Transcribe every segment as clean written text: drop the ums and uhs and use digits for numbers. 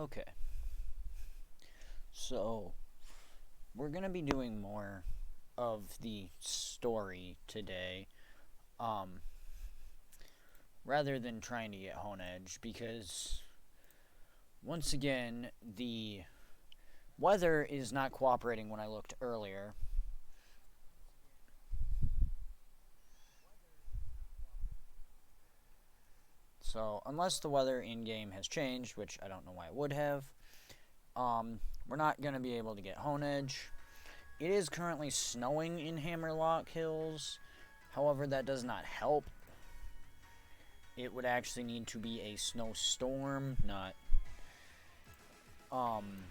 Okay, so we're gonna be doing more of the story today, um, rather than trying to get Hone Edge, because once again the weather is not cooperating when I looked earlier. So unless the weather in game has changed, which I don't know why it would have, we're not gonna be able to get Hone Edge. It is currently snowing in Hammerlock Hills. However, that does not help. It would actually need to be a snowstorm, not um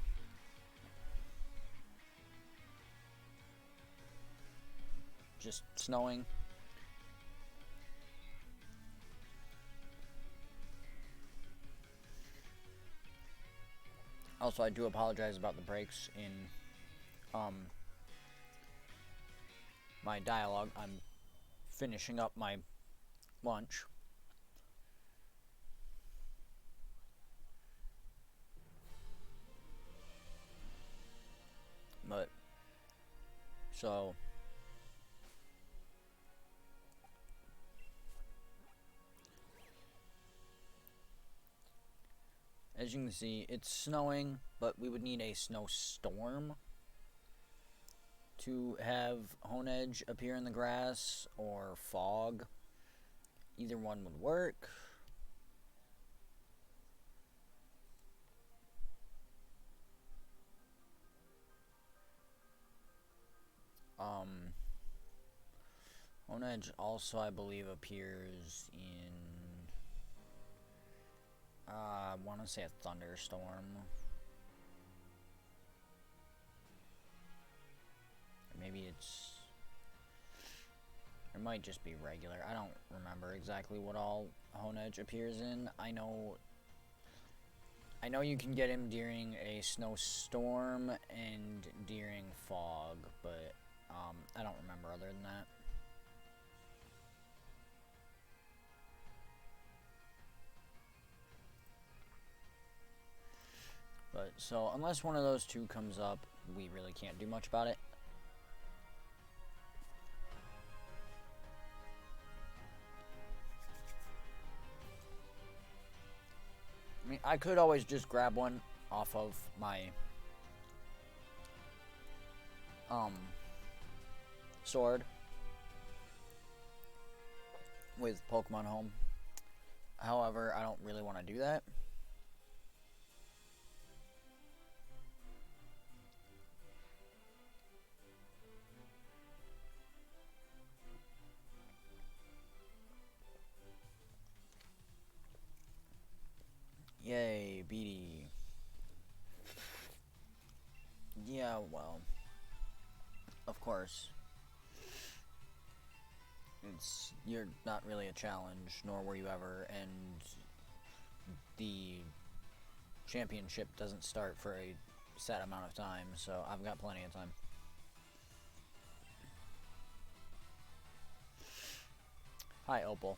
just snowing. Also, I do apologize about the breaks in um my dialogue. I'm finishing up my lunch. But so as you can see, it's snowing, but we would need a snowstorm to have Hone Edge appear in the grass, or fog. Either one would work. Um, Hone Edge also, I believe, appears in, I want to say a thunderstorm. Or maybe it might just be regular. I don't remember exactly what all Hone Edge appears in. I know you can get him during a snowstorm and during fog, but I don't remember other than that. But so unless one of those two comes up, we really can't do much about it. I mean, I could always just grab one off of my um sword with Pokemon Home. However, I don't really want to do that. Yay, BD. Yeah, well, of course. You're not really a challenge, nor were you ever, and the championship doesn't start for a set amount of time, so I've got plenty of time. Hi, Opal.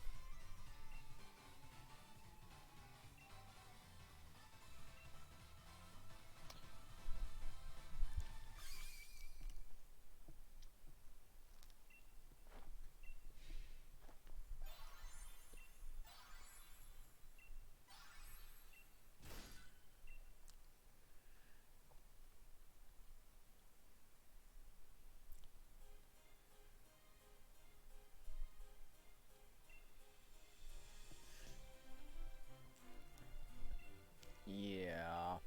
Yeah.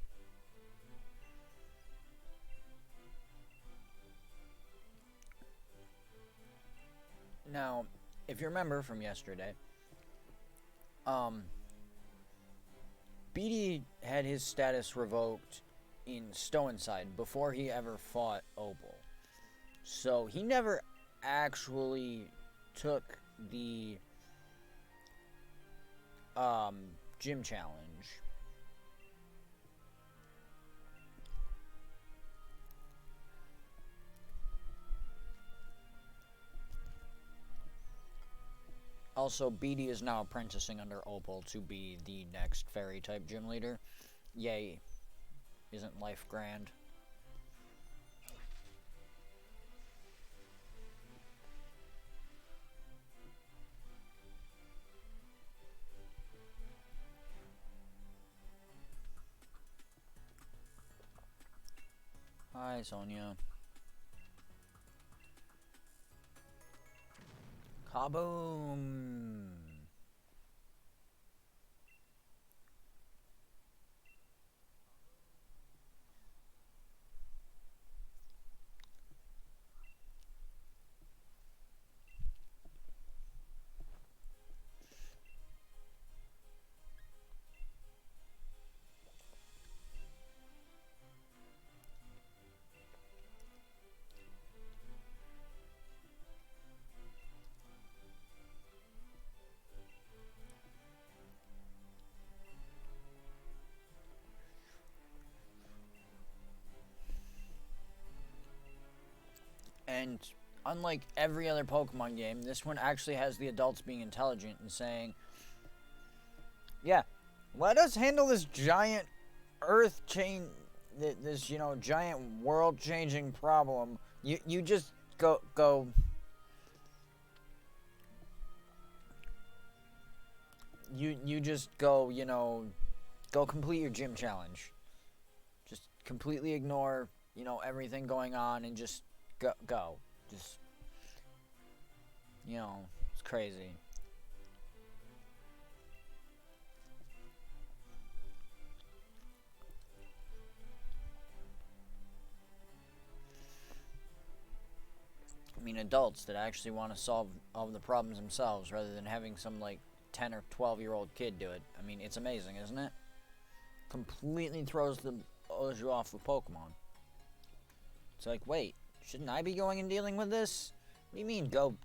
Now, if you remember from yesterday, um, BD had his status revoked in Stoinside before he ever fought Opal. So he never actually took the gym challenge. Also, BD is now apprenticing under Opal to be the next fairy type gym leader. Yay. Isn't life grand? Hi, Sonia. Kaboom! And unlike every other Pokemon game, this one actually has the adults being intelligent and saying, yeah, let us handle this giant earth chain, this, you know, giant world changing problem. You just go. You just go, you know, go complete your gym challenge. Just completely ignore, you know, everything going on and just go. Just, you know, it's crazy. I mean, adults that actually want to solve all the problems themselves rather than having some, like, 10 or 12-year-old kid do it. I mean, it's amazing, isn't it? Completely throws you off with Pokemon. It's like, wait, shouldn't I be going and dealing with this? What do you mean, go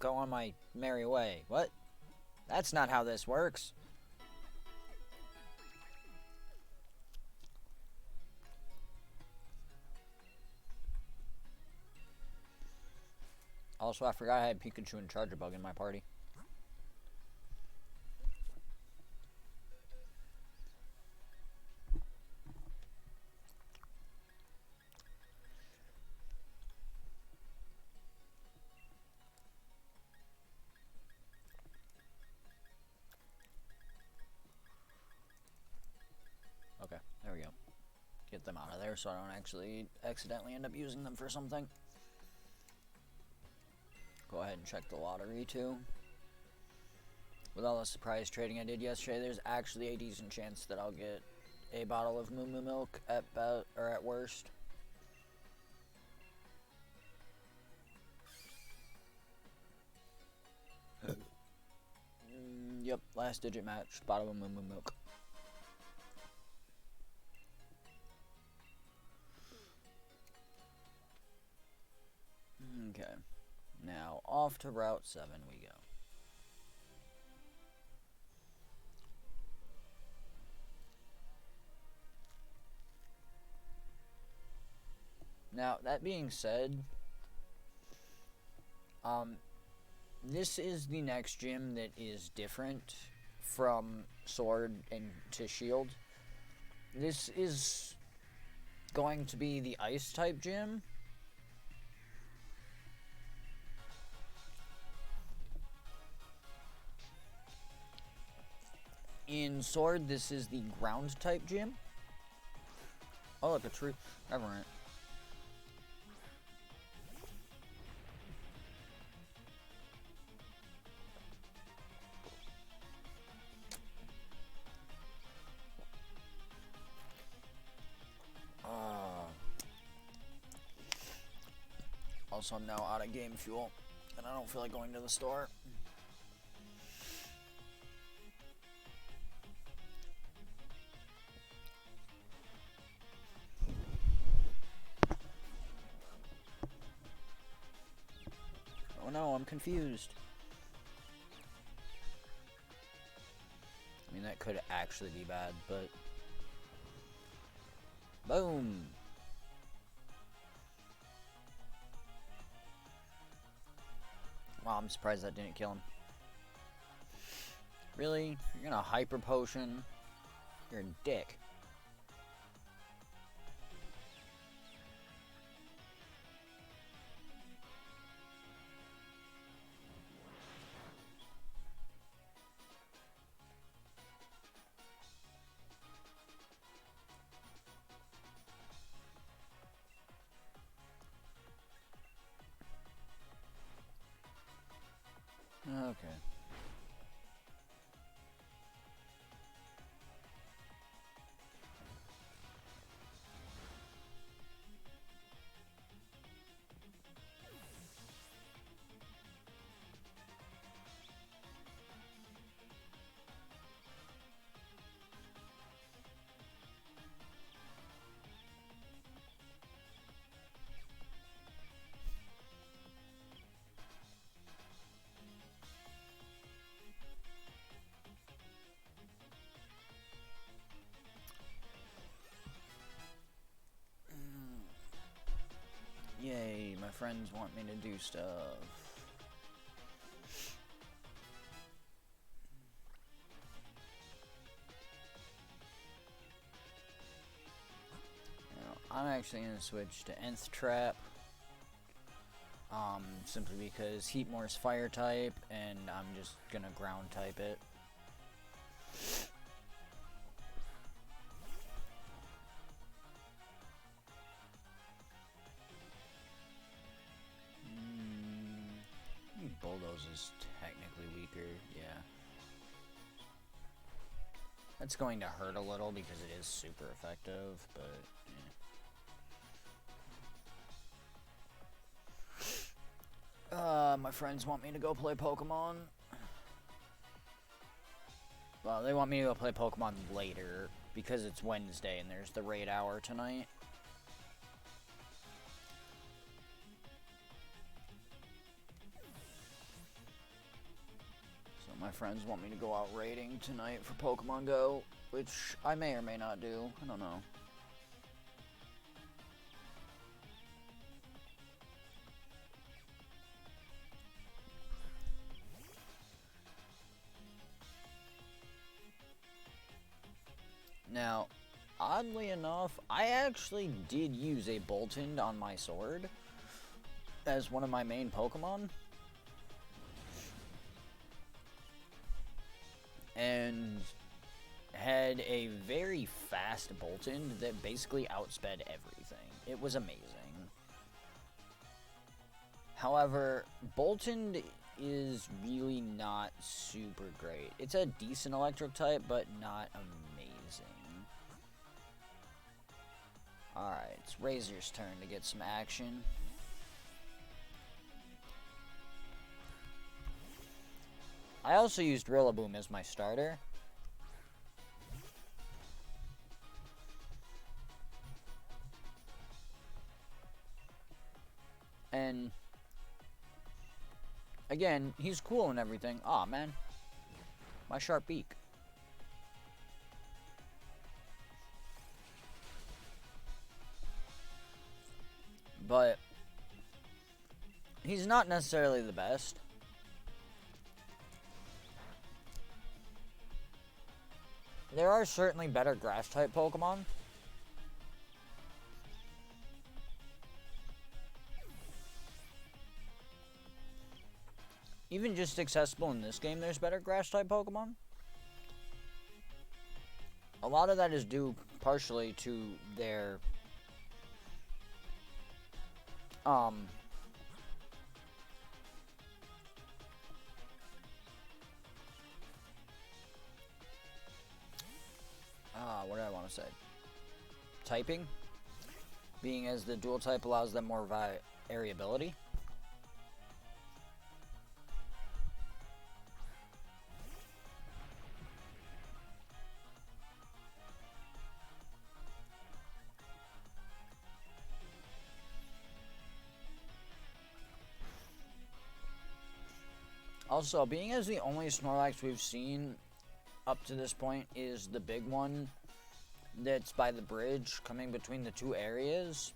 on my merry way? What? That's not how this works. Also, I forgot I had Pikachu and Charjabug in my party. Okay, there we go. Get them out of there so I don't actually accidentally end up using them for something. Go ahead and check the lottery too. With all the surprise trading I did yesterday, there's actually a decent chance that I'll get a bottle of Moo Moo milk at worst. Yep, last digit match, bottle of Moo Moo milk. Okay, now off to Route 7 we go. Now, that being said, this is the next gym that is different from Sword and to Shield. This is going to be the Ice type gym. In Sword, this is the Ground type gym. Oh, look, a true Reverend. Also, I'm now out of game fuel, and I don't feel like going to the store. Oh no, I'm confused. I mean, that could actually be bad, but... Boom! Wow, I'm surprised that didn't kill him. Really? You're gonna Hyper Potion? You're a dick. Okay. Yay, my friends want me to do stuff. I'm actually going to switch to Nth Trap. Simply because Heatmore's fire type, and I'm just going to ground type it. Bulldoze is technically weaker, yeah. That's going to hurt a little because it is super effective, but my friends want me to go play Pokemon. Well, they want me to go play Pokemon later because it's Wednesday and there's the raid hour tonight. So my friends want me to go out raiding tonight for Pokemon Go, which I may or may not do. I don't know. Now, oddly enough, I actually did use a Boltund on my sword as one of my main Pokemon. And had a very fast Boltund that basically outsped everything. It was amazing. However, Boltund is really not super great. It's a decent electric type, but not amazing. Alright, it's Razor's turn to get some action. I also used Rillaboom as my starter. And again, he's cool and everything. Aw, man. My sharp beak. But he's not necessarily the best. There are certainly better grass-type Pokemon. Even just accessible in this game, there's better grass-type Pokemon. A lot of that is due partially to their what did I want to say? Typing. Being as the dual type allows them more variability. Also, being as the only Snorlax we've seen up to this point is the big one that's by the bridge coming between the two areas,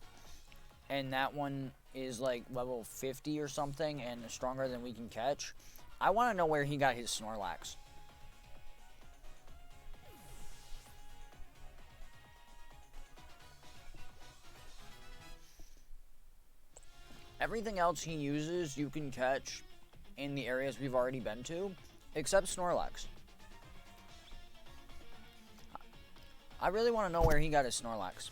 and that one is like level 50 or something and stronger than we can catch. I want to know where he got his Snorlax. Everything else he uses you can catch in the areas we've already been to, except Snorlax. I really want to know where he got his Snorlax.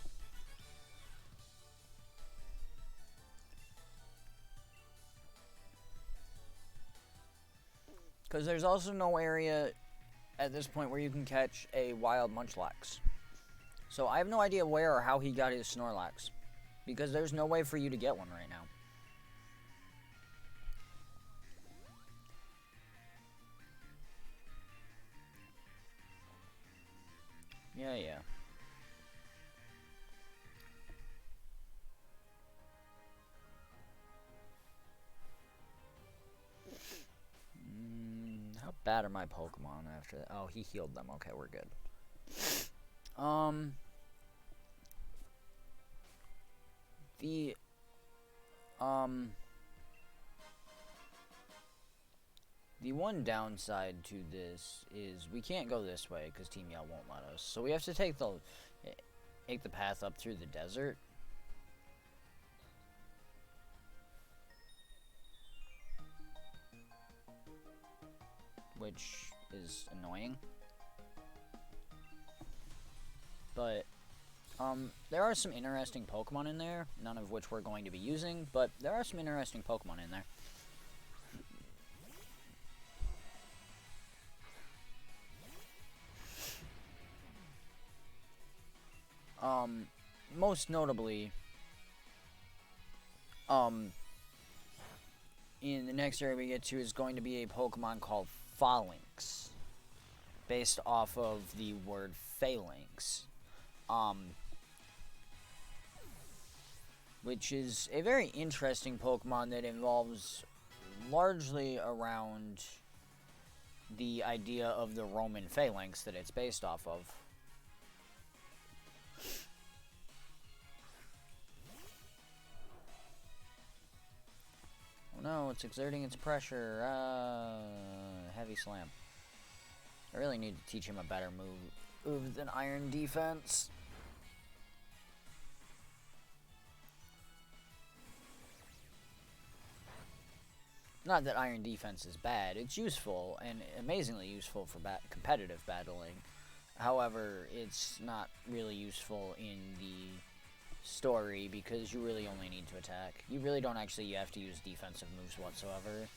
Because there's also no area at this point where you can catch a wild Munchlax. So I have no idea where or how he got his Snorlax. Because there's no way for you to get one right now. Yeah. How bad are my Pokemon after that? Oh, he healed them. Okay, we're good. The one downside to this is we can't go this way because Team Yell won't let us. So we have to take the path up through the desert. Which is annoying. But there are some interesting Pokemon in there, none of which we're going to be using, but there are some interesting Pokemon in there. Most notably, in the next area we get to is going to be a Pokemon called Phalanx, based off of the word phalanx, which is a very interesting Pokemon that involves largely around the idea of the Roman phalanx that it's based off of. Oh no, it's exerting its pressure. Heavy Slam. I really need to teach him a better move than Iron Defense. Not that Iron Defense is bad. It's useful, and amazingly useful for competitive battling. However, it's not really useful in the story because you really only need to attack. You really don't actually have to use defensive moves whatsoever.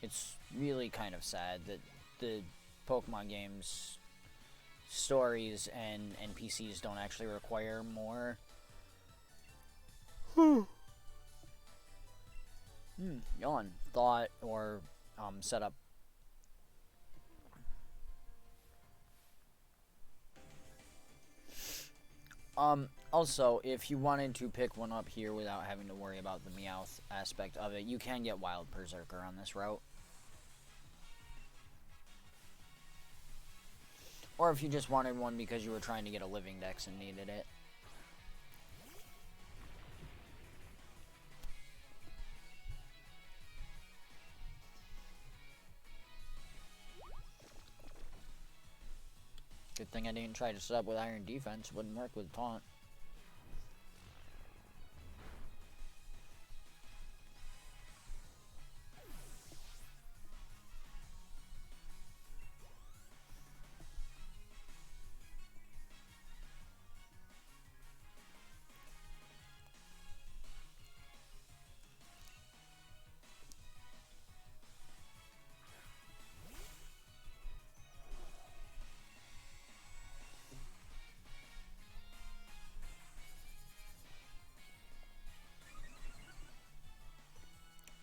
It's really kind of sad that the Pokemon games, stories, and NPCs don't actually require more yawn, thought, or setup. Also, if you wanted to pick one up here without having to worry about the Meowth aspect of it, you can get Wild Berserker on this route. Or if you just wanted one because you were trying to get a Living Dex and needed it. Good thing I didn't try to sub with Iron Defense. Wouldn't work with Taunt.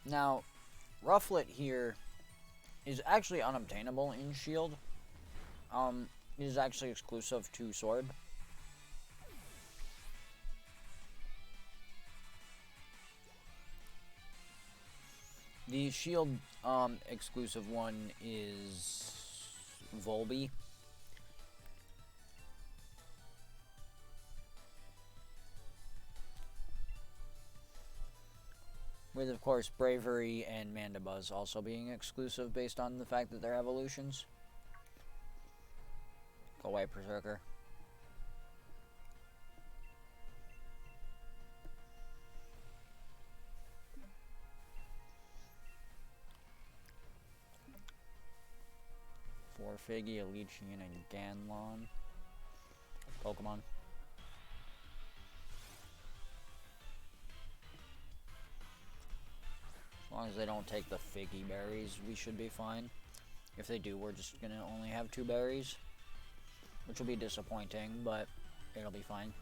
Now, Rufflet here is actually unobtainable in Shield. It is actually exclusive to Sword. The Shield exclusive one is Volby. With, of course, Bravery and Mandibuzz also being exclusive based on the fact that they're evolutions. Go away, Berserker. Forfiggy, a Leeching, and a Ganlon. Pokemon. As long as they don't take the Figgy berries, we should be fine. If they do, we're just gonna only have 2 berries, which will be disappointing, but it'll be fine.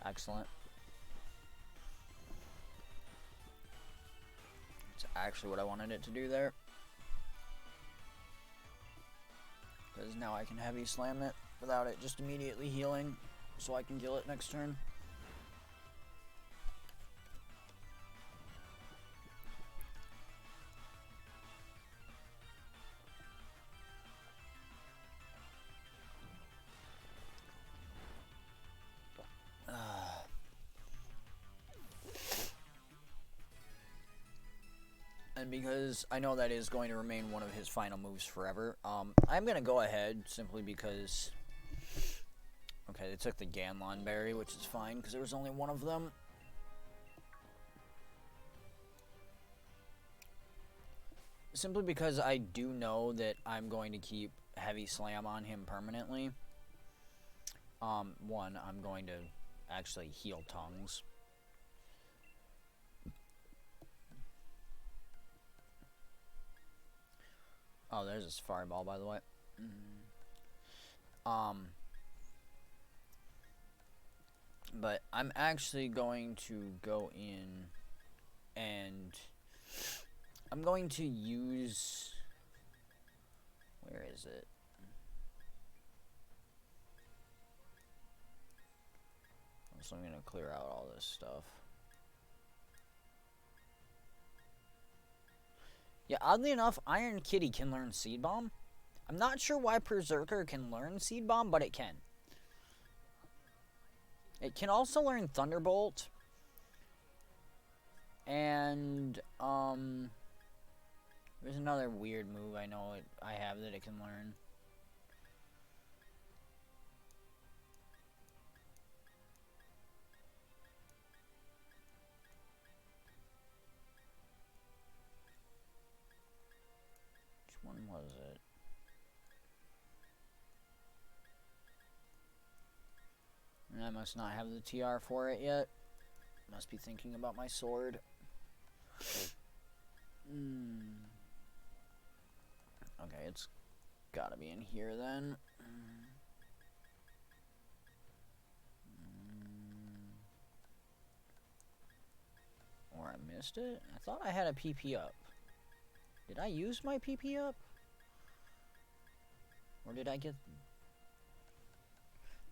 Excellent. It's actually what I wanted it to do there. Because now I can heavy slam it without it just immediately healing, so I can kill it next turn. And because I know that is going to remain one of his final moves forever, I'm going to go ahead simply because... Okay, they took the Ganlon berry, which is fine because there was only one of them. Simply because I do know that I'm going to keep heavy slam on him permanently. One, I'm going to actually heal tongues. Oh, there's a Safari Ball, by the way. But I'm actually going to go in and I'm going to use... Where is it? So I'm going to clear out all this stuff. Yeah, oddly enough, Iron Kitty can learn Seed Bomb. I'm not sure why Berserker can learn Seed Bomb, but it can. It can also learn Thunderbolt. And, there's another weird move I know I have that it can learn. Which one was it? And I must not have the TR for it yet. Must be thinking about my sword. Okay, it's gotta be in here then. Or I missed it? I thought I had a PP up. Did I use my PP up? Or did I get...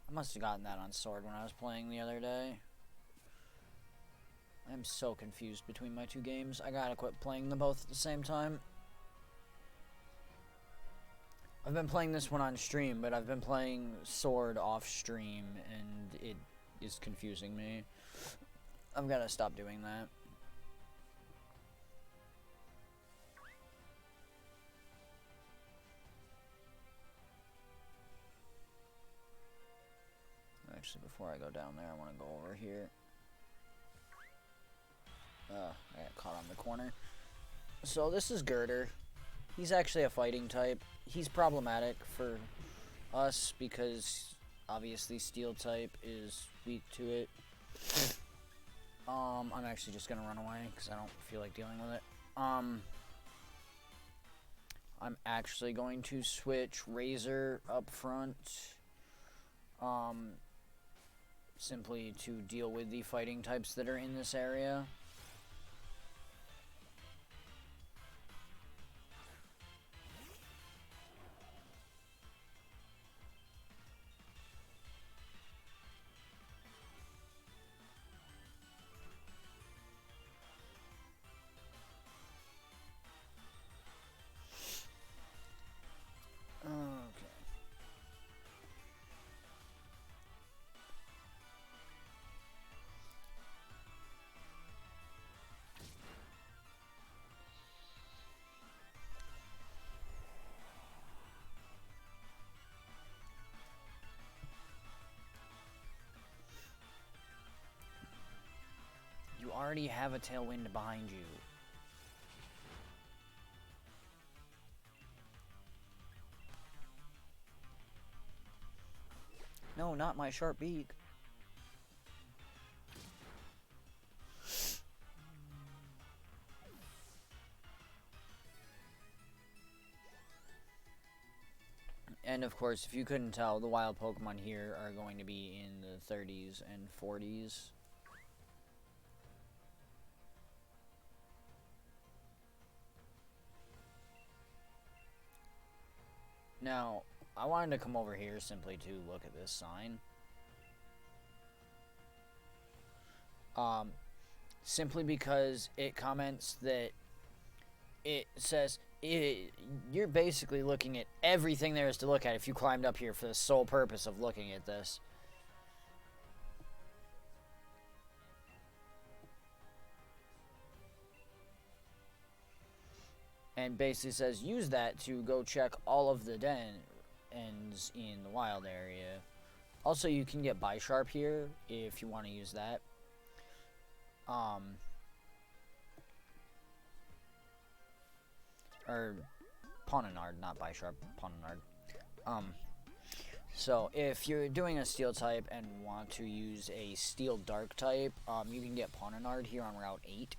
I must have gotten that on sword when I was playing the other day. I'm so confused between my 2 games. I gotta quit playing them both at the same time. I've been playing this one on stream, but I've been playing sword off stream, and it is confusing me. I've gotta stop doing that. Actually, before I go down there, I want to go over here. I got caught on the corner. So this is Girder. He's actually a fighting type. He's problematic for us because obviously steel type is weak to it. I'm actually just gonna run away because I don't feel like dealing with it. I'm actually going to switch Razor up front. Simply to deal with the fighting types that are in this area. You already have a Tailwind behind you. No, not my sharp beak. And of course, if you couldn't tell, the wild Pokemon here are going to be in the 30s and 40s. Now, I wanted to come over here simply to look at this sign. Simply because it comments that it says you're basically looking at everything there is to look at if you climbed up here for the sole purpose of looking at this. And basically says use that to go check all of the dens in the wild area. Also, you can get Bisharp here if you want to use that. Or Pononard, not Bisharp, Pononard. So if you're doing a Steel type and want to use a Steel Dark type, you can get Pononard here on Route 8.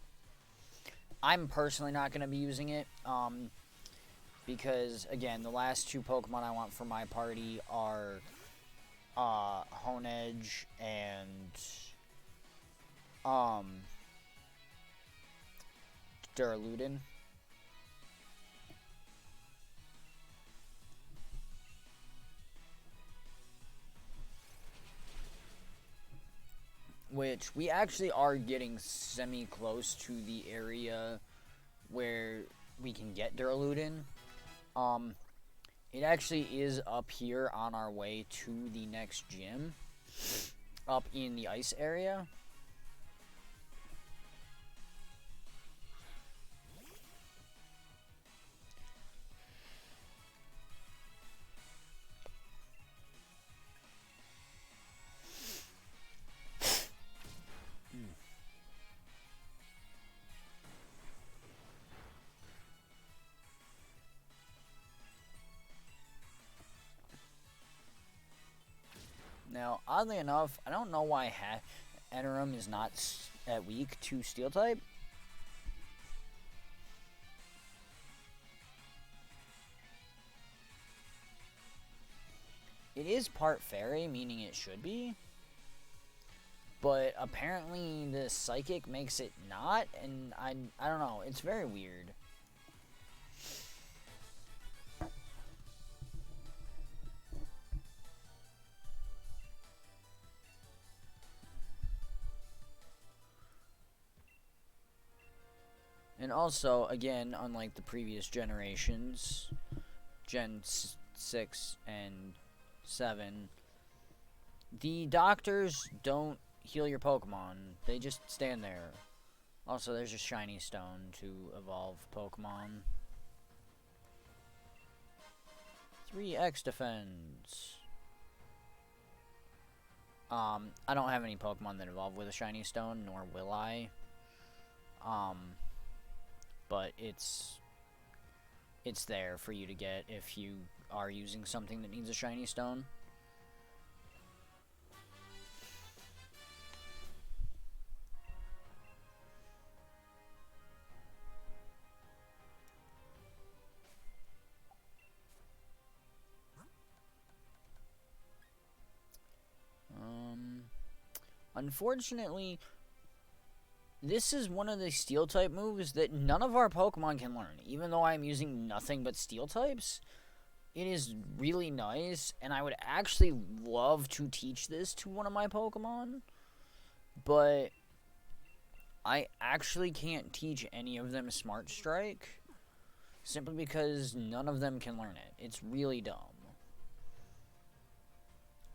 I'm personally not going to be using it, because, again, the last two Pokemon I want for my party are Honedge and Duraludin. Which we actually are getting semi-close to the area where we can get Duraludin. It actually is up here on our way to the next gym, up in the ice area. Now, oddly enough, I don't know why Enerum is not weak to Steel type. It is part fairy, meaning it should be. But apparently the Psychic makes it not, and I don't know. It's very weird. And also, again, unlike the previous generations, Gen 6 and 7, the doctors don't heal your Pokemon. They just stand there. Also, there's a Shiny Stone to evolve Pokemon. 3X defense. I don't have any Pokemon that evolve with a Shiny Stone, nor will I. But it's there for you to get if you are using something that needs a Shiny Stone. Unfortunately, this is one of the Steel type moves that none of our Pokemon can learn. Even though I'm using nothing but Steel types, it is really nice, and I would actually love to teach this to one of my Pokemon, but I actually can't teach any of them Smart Strike, simply because none of them can learn it. It's really dumb.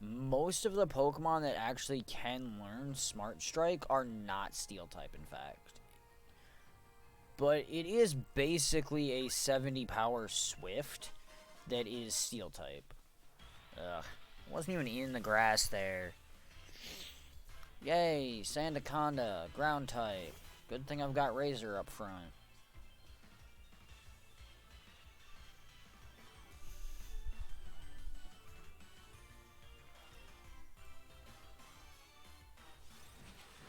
Most of the Pokemon that actually can learn Smart Strike are not Steel type, in fact. But it is basically a 70 power Swift that is Steel type. Ugh. Wasn't even in the grass there. Yay, Sandaconda, ground type. Good thing I've got Razor up front.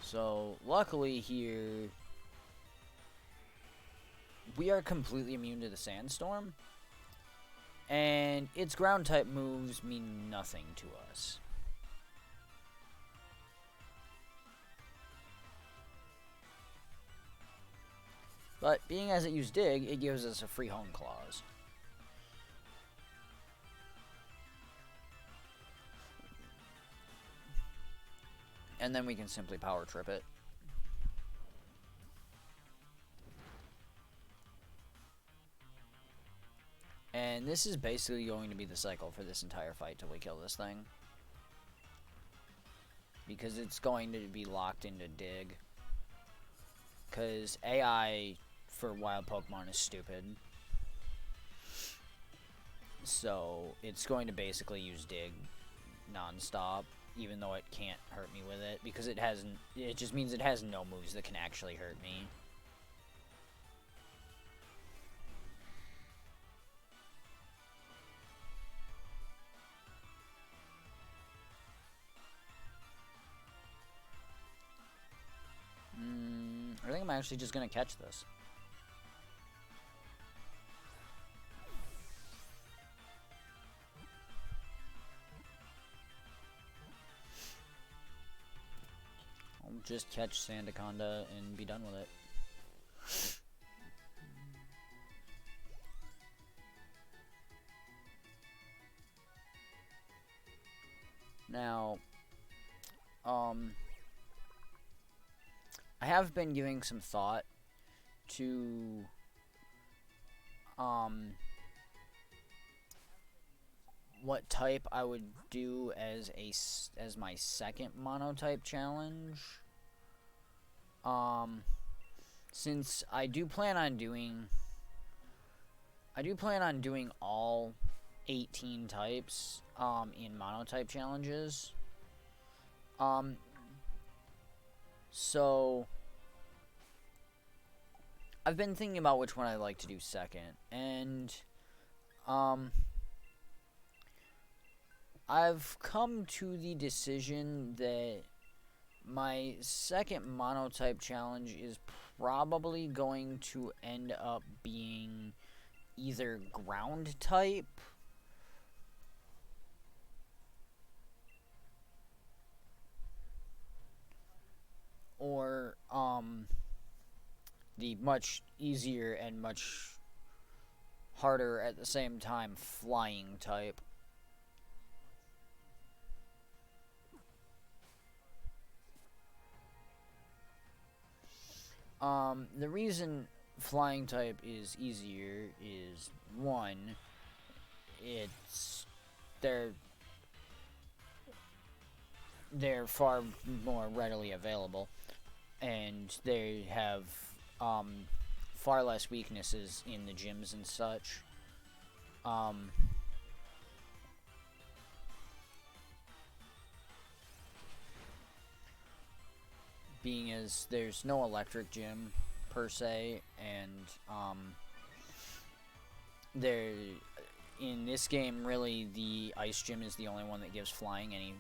So, luckily here, we are completely immune to the Sandstorm. And its ground type moves mean nothing to us. But being as it used Dig, it gives us a free Hone Claws. And then we can simply power trip it. And this is basically going to be the cycle for this entire fight till we kill this thing. Because it's going to be locked into Dig. Because AI for wild Pokemon is stupid. So it's going to basically use Dig non-stop, even though it can't hurt me with it, because it just means it has no moves that can actually hurt me. I think I'm actually just gonna catch this. I'll just catch Sandaconda and be done with it. Now, I have been giving some thought to, what type I would do as my second monotype challenge. Since I do plan on doing all 18 types in monotype challenges. So I've been thinking about which one I'd like to do second, and I've come to the decision that my second monotype challenge is probably going to end up being either ground type or the much easier and much harder at the same time flying type. The reason flying type is easier is, one, they're far more readily available, and they have far less weaknesses in the gyms and such. Being as there's no electric gym per se, and there in this game really the ice gym is the only one that gives flying any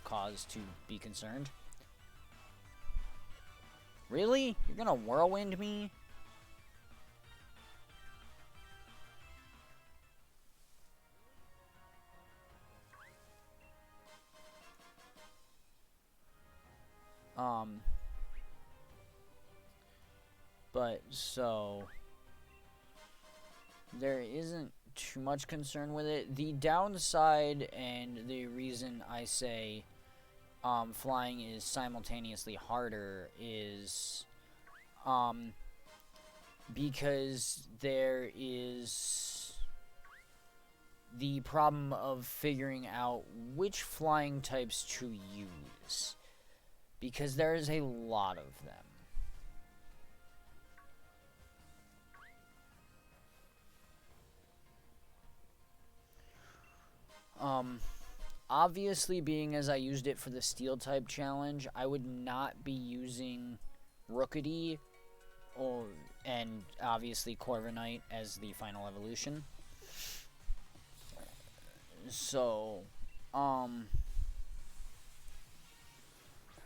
cause to be concerned. Really? You're gonna whirlwind me? But so there isn't too much concern with it. The downside and the reason I say flying is simultaneously harder is because there is the problem of figuring out which flying types to use, because there is a lot of them. Obviously, being as I used it for the Steel type challenge, I would not be using Rookity and obviously Corviknight as the final evolution. So, I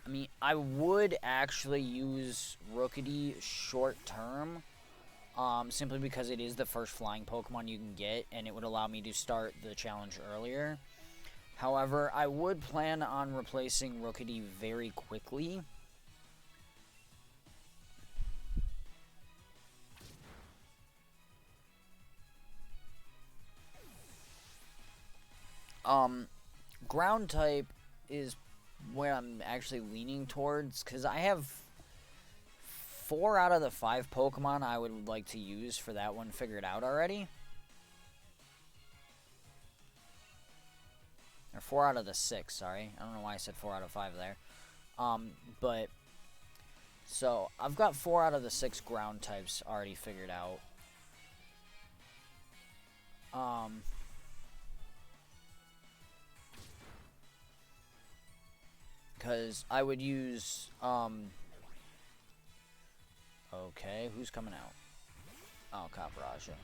mean, I would actually use Rookity short term simply because it is the first flying Pokemon you can get, and it would allow me to start the challenge earlier. However, I would plan on replacing Rookidee very quickly. Ground type is where I'm actually leaning towards, because I have 4 out of the 5 Pokemon I would like to use for that one figured out already. Or 4 out of the 6, sorry. I don't know why I said 4 out of 5 there. But, so, I've got 4 out of the 6 ground types already figured out. Because I would use, okay, who's coming out? Oh, Capraja.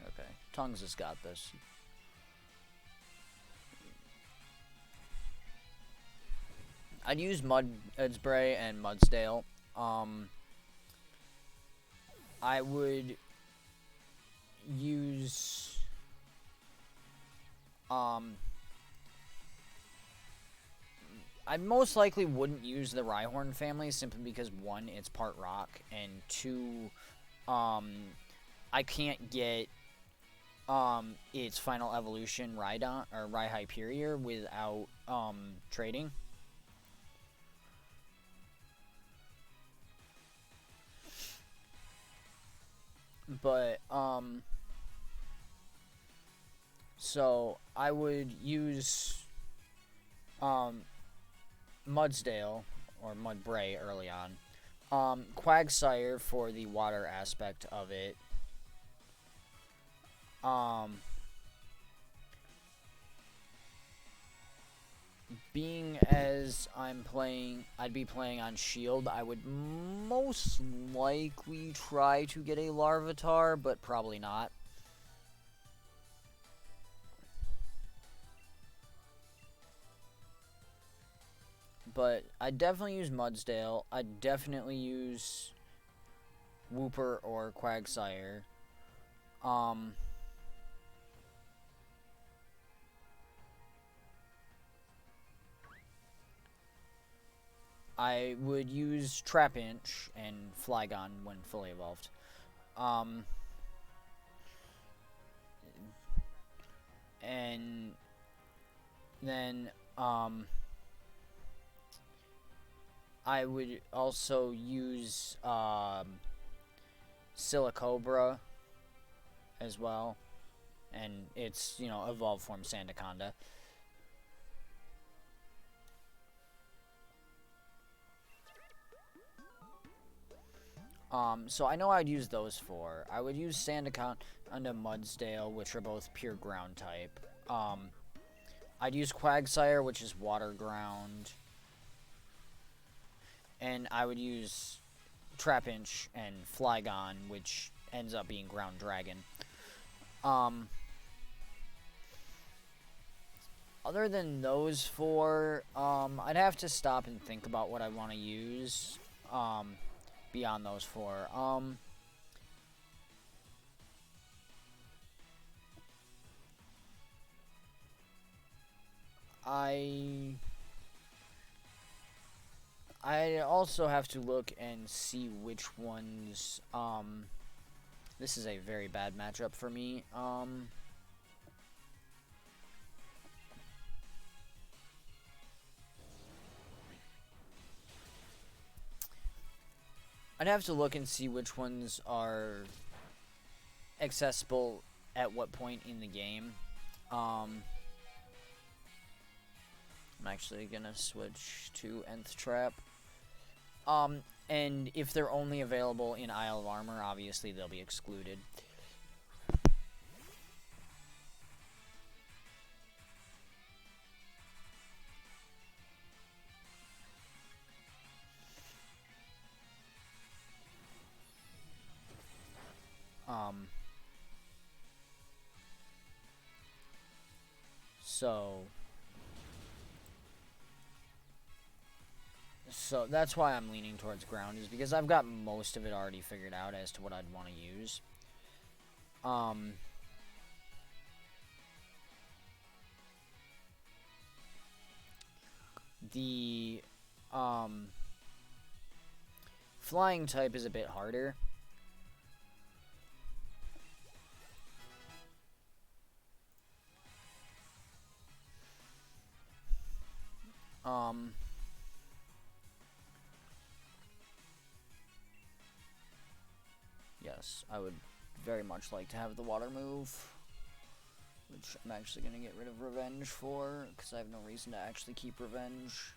Okay, Tongues has got this. I'd use Mudspray and Mudsdale. I would use, I most likely wouldn't use the Rhyhorn family simply because 1, it's part rock, and 2, I can't get its final evolution Rhydon or Rhyperior without trading. But so I would use Mudsdale or Mudbray early on. Quagsire for the water aspect of it. Being as I'd be playing on Shield, I would most likely try to get a Larvitar, but probably not. But I'd definitely use Mudsdale. I'd definitely use Wooper or Quagsire. I would use Trapinch and Flygon when fully evolved. And then I would also use Silicobra as well, and it's, you know, evolved form Sandaconda. So I know I'd use those 4. I would use Sandaconda and Mudsdale, which are both pure ground type. I'd use Quagsire, which is water ground. And I would use Trapinch and Flygon, which ends up being ground dragon. Other than those 4, I'd have to stop and think about what I want to use. Beyond those 4. I also have to look and see which ones, this is a very bad matchup for me. I'd have to look and see which ones are accessible at what point in the game. I'm actually gonna switch to Nth Trap. And if they're only available in Isle of Armor, obviously they'll be excluded. So that's why I'm leaning towards ground, is because I've got most of it already figured out as to what I'd want to use. The flying type is a bit harder. Yes, I would very much like to have the water move, which I'm actually going to get rid of Revenge for, because I have no reason to actually keep Revenge.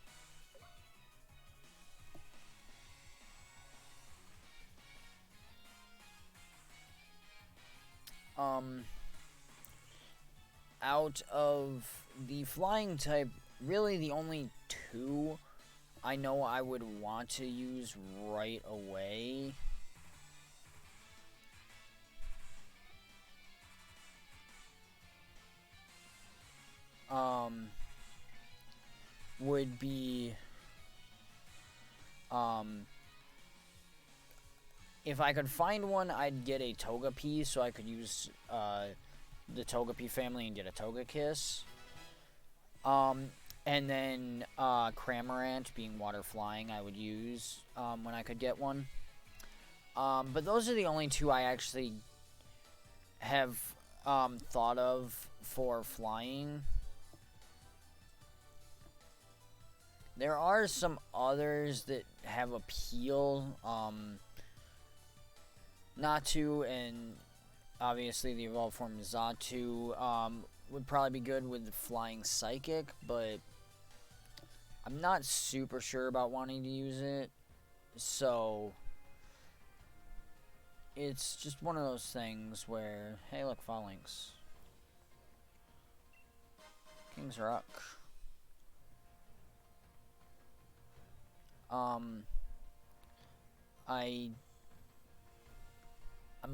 Out of the flying type, really the only two I know I would want to use right away would be if I could find one, I'd get a Togepi so I could use the Togepi family and get a Togekiss. And then Cramorant, being water flying, I would use when I could get one. But those are the only two I actually have thought of for flying. There are some others that have appeal. Natu and obviously the evolved form Zatu would probably be good with the flying psychic, but I'm not super sure about wanting to use it. So it's just one of those things where, hey, look, Phalanx. King's Rock. I'm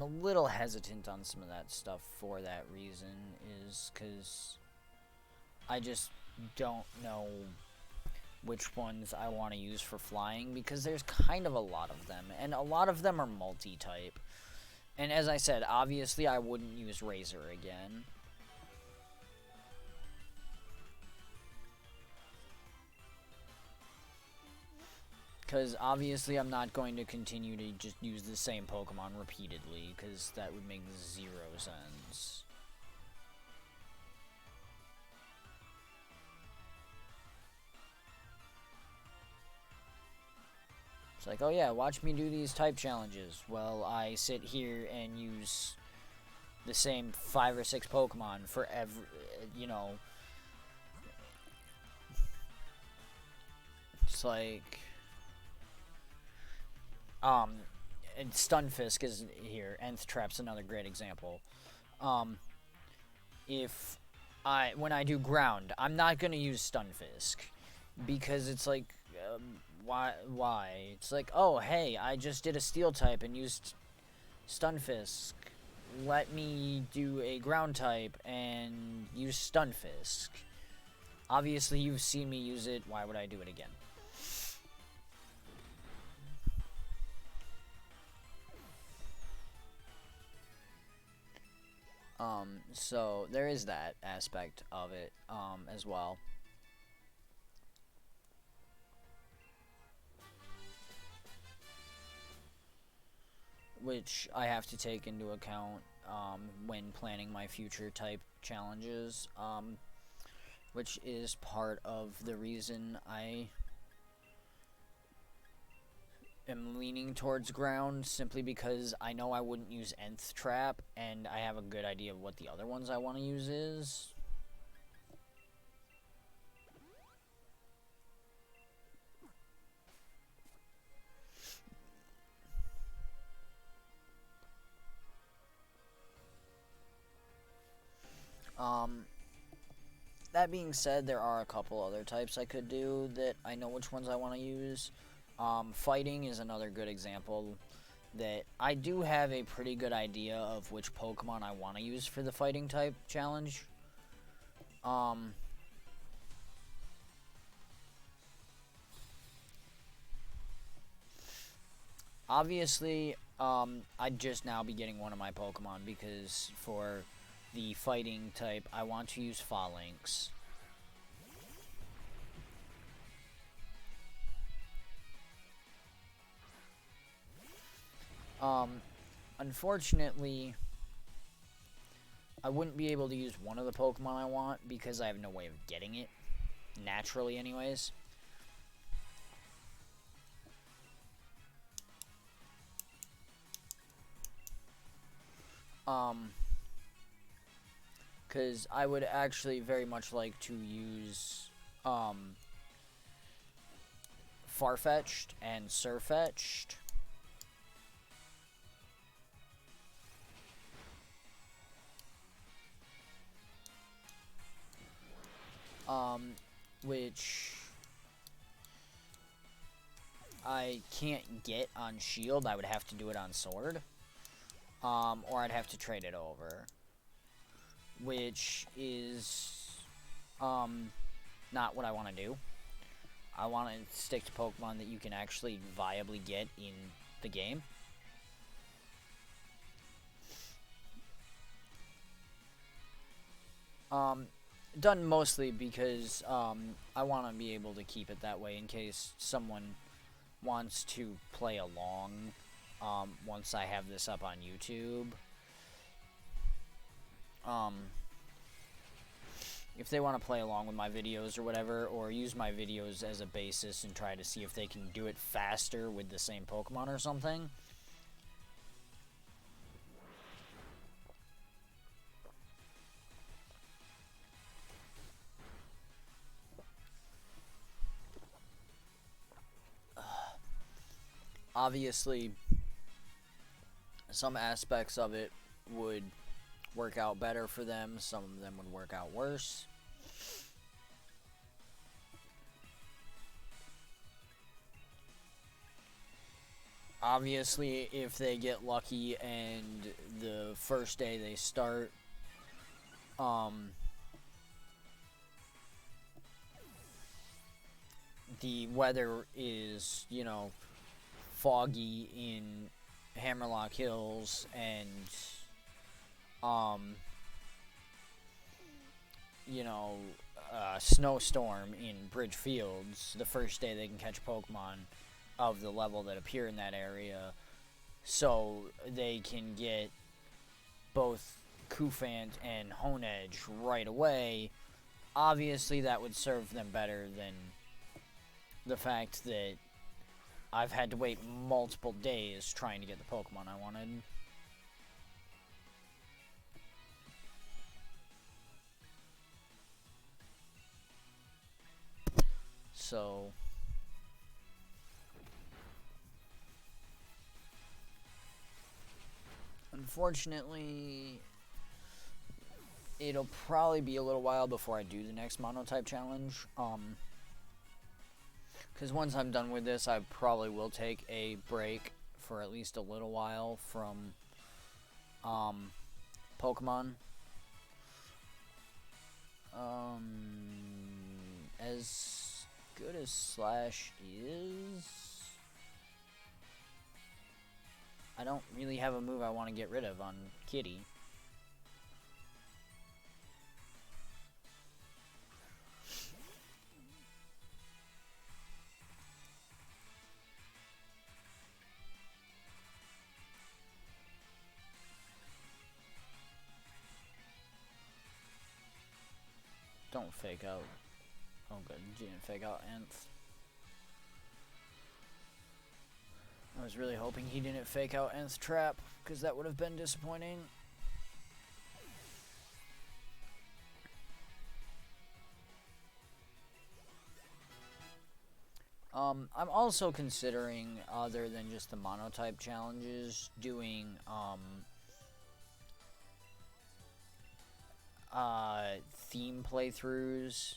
a little hesitant on some of that stuff for that reason, is because I just don't know which ones I want to use for flying, because there's kind of a lot of them, and a lot of them are multi-type. And as I said, obviously I wouldn't use Razor again. Because obviously I'm not going to continue to just use the same Pokemon repeatedly, because that would make zero sense. It's like, oh yeah, watch me do these type challenges. Well, I sit here and use the same 5 or 6 Pokemon for every, you know. It's like, and Stunfisk is here. Nth Trap's another great example. When I do ground, I'm not gonna use Stunfisk, because it's like, why? It's like, oh, hey, I just did a Steel type and used Stunfisk. Let me do a ground type and use Stunfisk. Obviously, you've seen me use it. Why would I do it again? So there is that aspect of it, as well. Which I have to take into account, when planning my future type challenges, which is part of the reason I am leaning towards ground, simply because I know I wouldn't use Nth Trap, and I have a good idea of what the other ones I want to use is. That being said, there are a couple other types I could do that I know which ones I want to use. Fighting is another good example that I do have a pretty good idea of which Pokemon I want to use for the fighting type challenge. Obviously, I'd just now be getting one of my Pokemon because for the fighting type, I want to use Phalanx. Unfortunately, I wouldn't be able to use one of the Pokemon I want because I have no way of getting it, naturally anyways. Because I would actually very much like to use, Farfetch'd and Surfetch'd. Which I can't get on Shield. I would have to do it on Sword. Or I'd have to trade it over. Which is, not what I want to do. I want to stick to Pokemon that you can actually viably get in the game. Done mostly because I want to be able to keep it that way in case someone wants to play along once I have this up on YouTube. If they want to play along with my videos or whatever, or use my videos as a basis and try to see if they can do it faster with the same Pokemon or something. Obviously, some aspects of it would work out better for them, some of them would work out worse. Obviously, if they get lucky and the first day they start, the weather is, you know, foggy in Hammerlock Hills and, you know, snowstorm in Bridge Fields, the first day they can catch Pokemon of the level that appear in that area, so they can get both Kufant and Honedge right away. Obviously, that would serve them better than the fact that I've had to wait multiple days trying to get the Pokemon I wanted. So, unfortunately, it'll probably be a little while before I do the next monotype challenge. Because once I'm done with this, I probably will take a break for at least a little while from Pokemon. As good as Slash is, I don't really have a move I want to get rid of on Kitty. Don't fake out. Oh good, you didn't fake out Nth. I was really hoping he didn't fake out Nth Trap, because that would have been disappointing. I'm also considering, other than just the monotype challenges, doing theme playthroughs.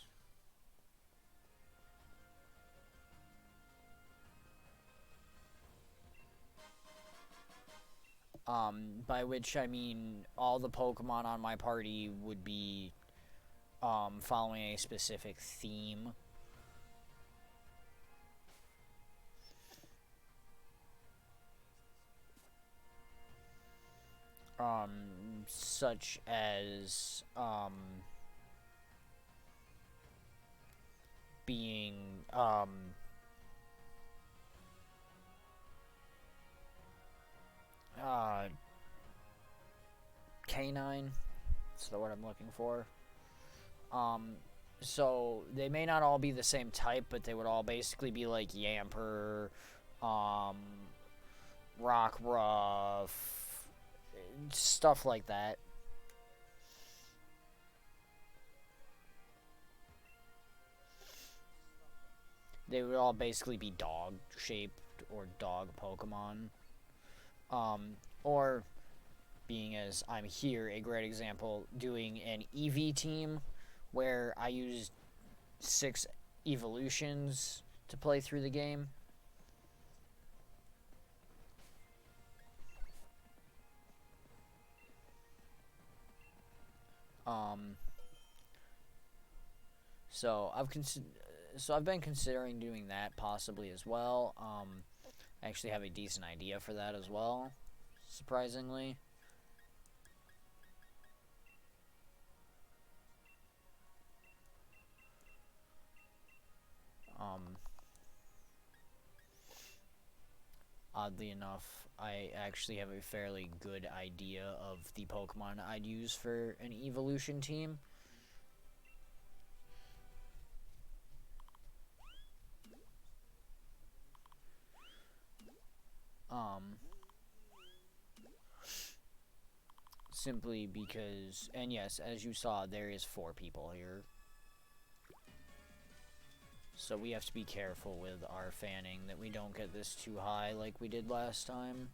By which I mean all the Pokemon on my party would be following a specific theme. such as, being, uh, canine. That's the word I'm looking for. Um, so they may not all be the same type, but they would all basically be like Yamper, um, Rockruff, stuff like that. They would all basically be dog shaped or dog Pokemon. Or being as I'm here, a great example, doing an EV team where I used 6 evolutions to play through the game. Um, so I've been considering doing that possibly as well. I actually have a decent idea for that as well, surprisingly. Um, Oddly enough, I actually have a fairly good idea of the Pokemon I'd use for an evolution team. Um, Simply because, and yes, as you saw, there is 4 people here. So we have to be careful with our fanning that we don't get this too high like we did last time.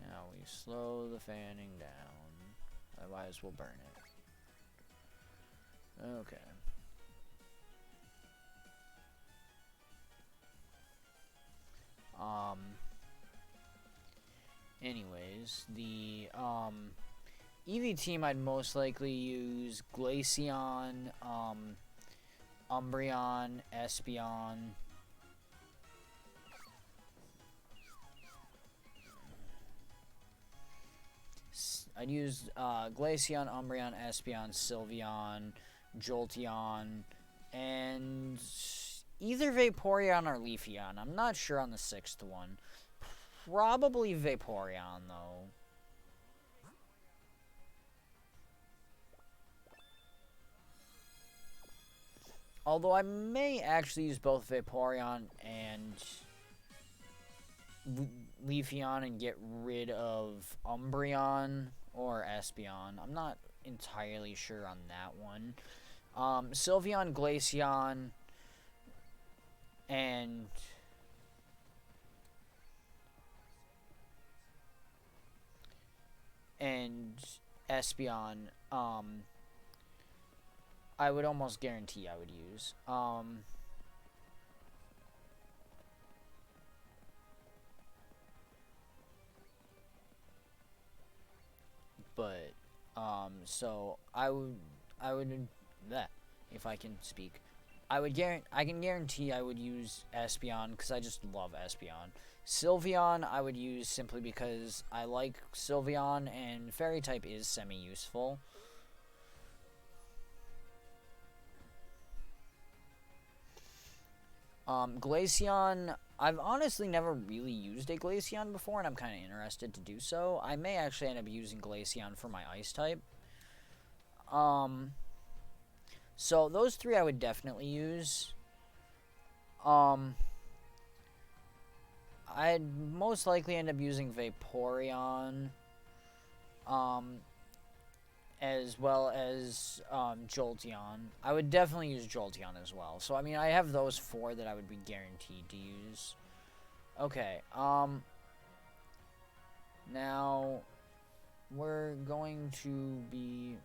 Now we slow the fanning down. Otherwise we'll burn it. Okay. Anyways, the EV team I'd most likely use Glaceon, Umbreon, Espeon. I'd use Glaceon, Umbreon, Espeon, Sylveon, Jolteon, and either Vaporeon or Leafeon. I'm not sure on the 6th one. Probably Vaporeon, though. Although I may actually use both Vaporeon and Leafeon and get rid of Umbreon or Espeon. I'm not entirely sure on that one. Sylveon, Glaceon, and Espeon, I would almost guarantee I would use. But so I would that if I can speak, I can guarantee I would use Espeon because I just love Espeon. Sylveon I would use simply because I like Sylveon and Fairy type is semi-useful. Glaceon, I've honestly never really used a Glaceon before, and I'm kind of interested to do so. I may actually end up using Glaceon for my Ice type. So those 3 I would definitely use. I'd most likely end up using Vaporeon. As well as Jolteon. I would definitely use Jolteon as well. So, I mean, I have those 4 that I would be guaranteed to use. Okay, now we're going to be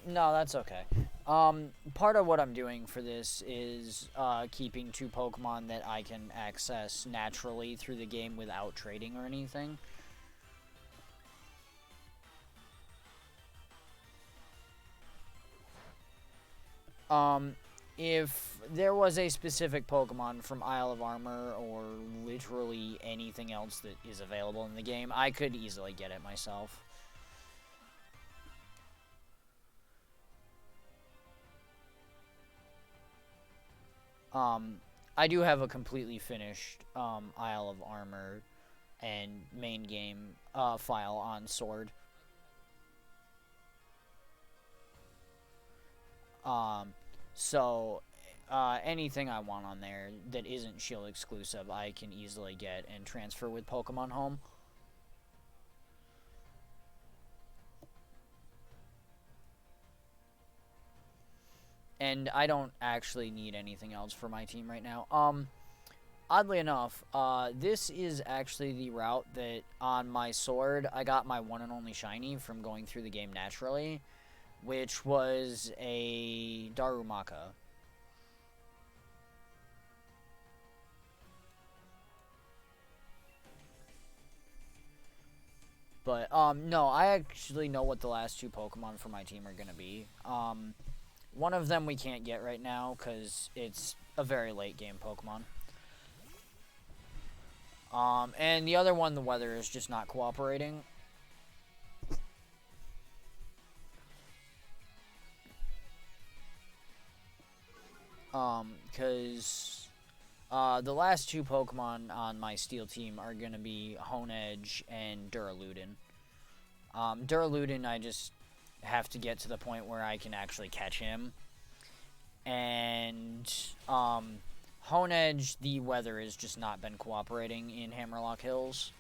no, that's okay. Part of what I'm doing for this is keeping 2 Pokemon that I can access naturally through the game without trading or anything. If there was a specific Pokemon from Isle of Armor or literally anything else that is available in the game, I could easily get it myself. I do have a completely finished Isle of Armor and main game file on Sword. So anything I want on there that isn't Shield exclusive, I can easily get and transfer with Pokemon Home. And I don't actually need anything else for my team right now. Oddly enough, this is actually the route that on my Sword I got my one and only shiny from going through the game naturally, which was a Darumaka. But, no, I actually know what the last 2 Pokemon for my team are going to be. One of them we can't get right now because it's a very late game Pokemon. And the other one, the weather is just not cooperating. Because the last 2 Pokemon on my Steel team are going to be Honedge and Duraludin. Duraludin, I just have to get to the point where I can actually catch him. And Honedge, the weather has just not been cooperating in Hammerlock Hills.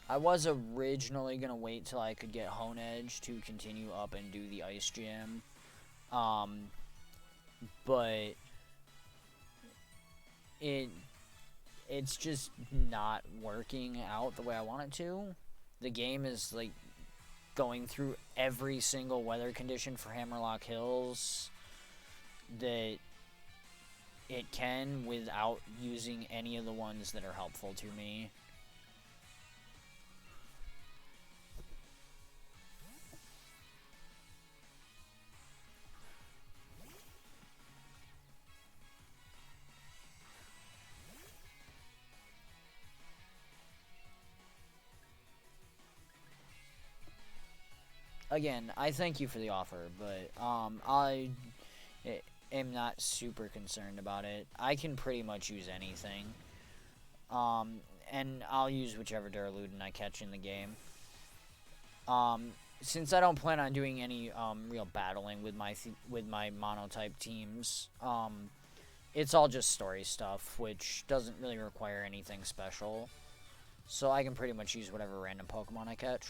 I was originally going to wait till I could get Honedge to continue up and do the Ice Gym. But it's just not working out the way I want it to. The game is like going through every single weather condition for Hammerlock Hills that it can without using any of the ones that are helpful to me. Again, I thank you for the offer, but I am not super concerned about it. I can pretty much use anything. And I'll use whichever Duraludin I catch in the game. Since I don't plan on doing any real battling with my monotype teams, it's all just story stuff, which doesn't really require anything special. So I can pretty much use whatever random Pokemon I catch.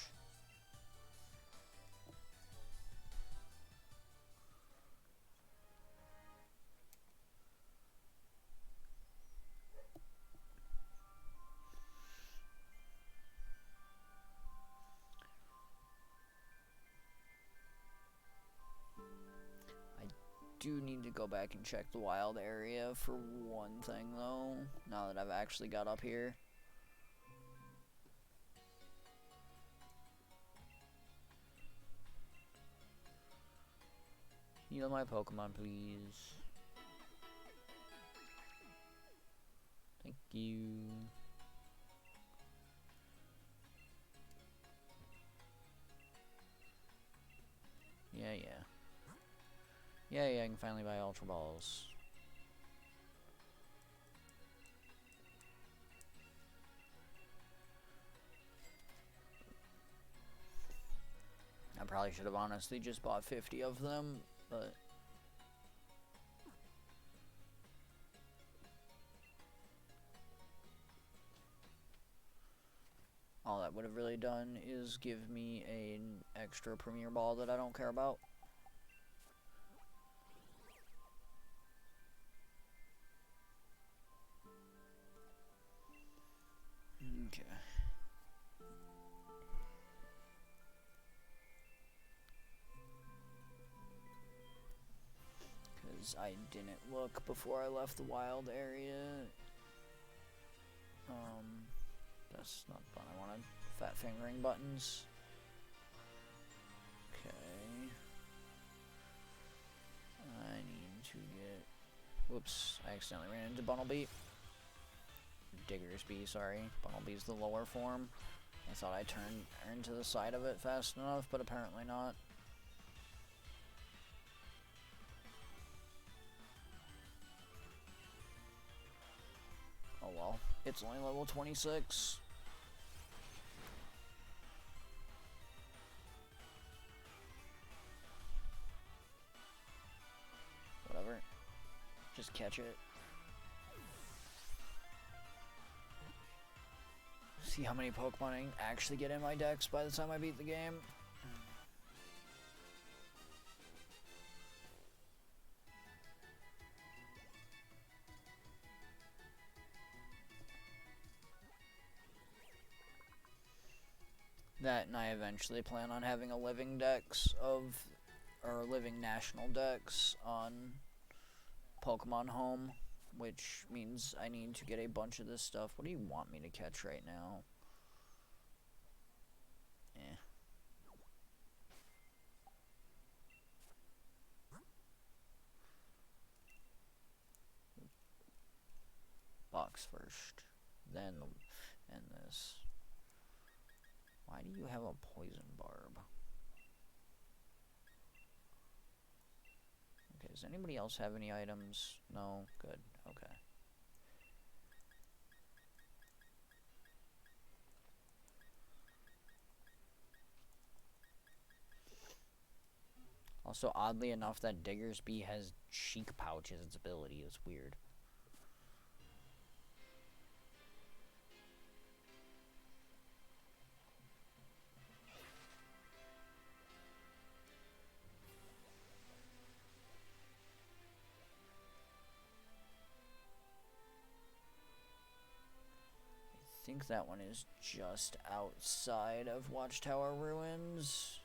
Do need to go back and check the wild area for one thing, though, now that I've actually got up here. Heal my Pokemon, please. Thank you. Yeah. Yeah, I can finally buy Ultra Balls. I probably should have honestly just bought 50 of them, but... all that would have really done is give me an extra Premier Ball that I don't care about. because I didn't look before I left the wild area. That's not the button I wanted. Fat fingering buttons. Okay. I need to get... Whoops, I accidentally ran into Bunnelby. Diggersby, sorry. Bunnelby's the lower form. I thought I turned to the side of it fast enough, but apparently not. Oh well, it's only level 26. Whatever. Just catch it. See how many Pokemon I actually get in my decks by the time I beat the game. That, and I eventually plan on having a living dex or living national dex on Pokemon Home, which means I need to get a bunch of this stuff. What do you want me to catch right now? Box first, then and this. Why do you have a poison barb? Okay, does anybody else have any items? No? Good. Okay. Also, oddly enough, that Diggersby has cheek pouch as its ability. It's weird. I think that one is just outside of Watchtower Ruins.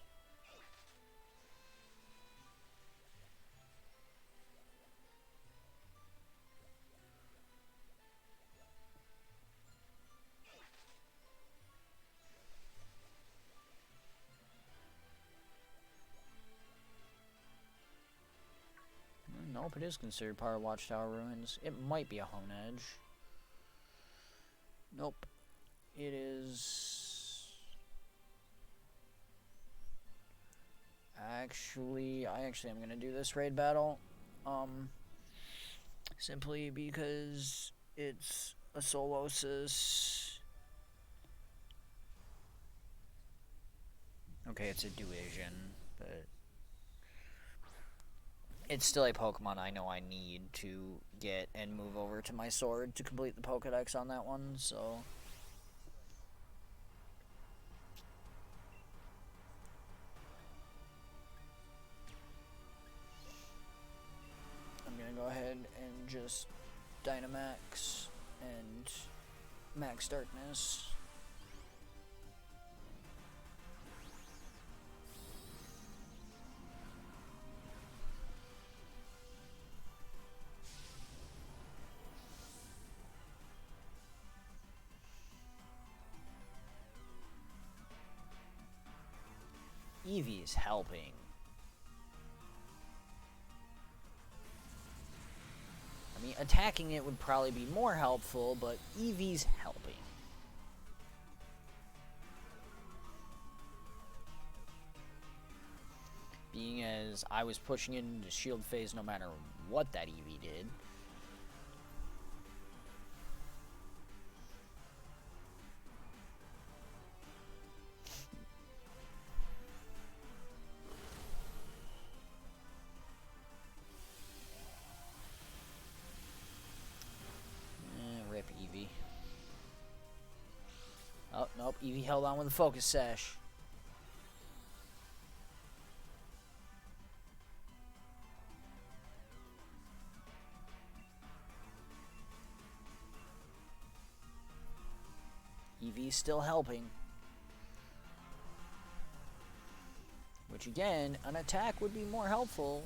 Nope, it is considered part of Watchtower Ruins. It might be a Honedge. Nope. It is... Actually, I am going to do this raid battle. Simply because it's a Solosis. Okay, it's a Duision, but... It's still a Pokemon I know I need to get and move over to my sword to complete the Pokedex on that one, so... I'm gonna go ahead and just Dynamax and Max Darkness. Eevee's helping. I mean, attacking it would probably be more helpful, but Eevee's helping. Being as I was pushing it into shield phase no matter what that Eevee did. Rip Eevee. Oh, nope, Eevee held on with a Focus Sash. Eevee's still helping. Which again, an attack would be more helpful.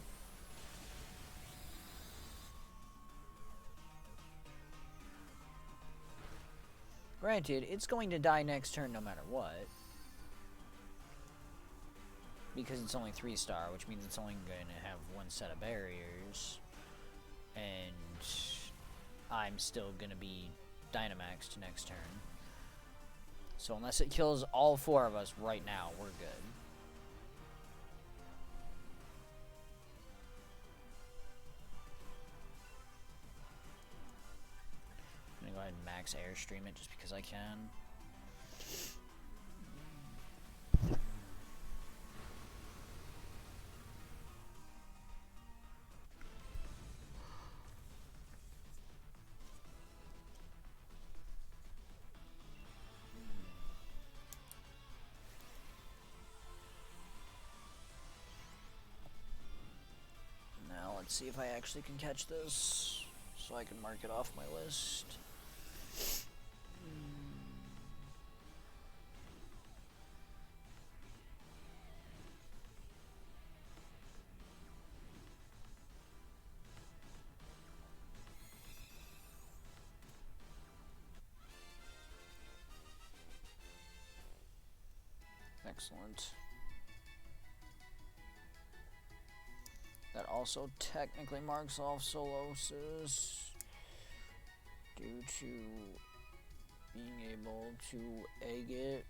Granted, it's going to die next turn no matter what. Because it's only 3-star, which means it's only going to have one set of barriers. And I'm still going to be Dynamaxed next turn. So unless it kills all 4 of us right now, we're good. I'm going to go ahead and max Airstream it just because I can. Let's see if I actually can catch this, so I can mark it off my list. Excellent. That also technically marks off Solosis due to being able to egg it.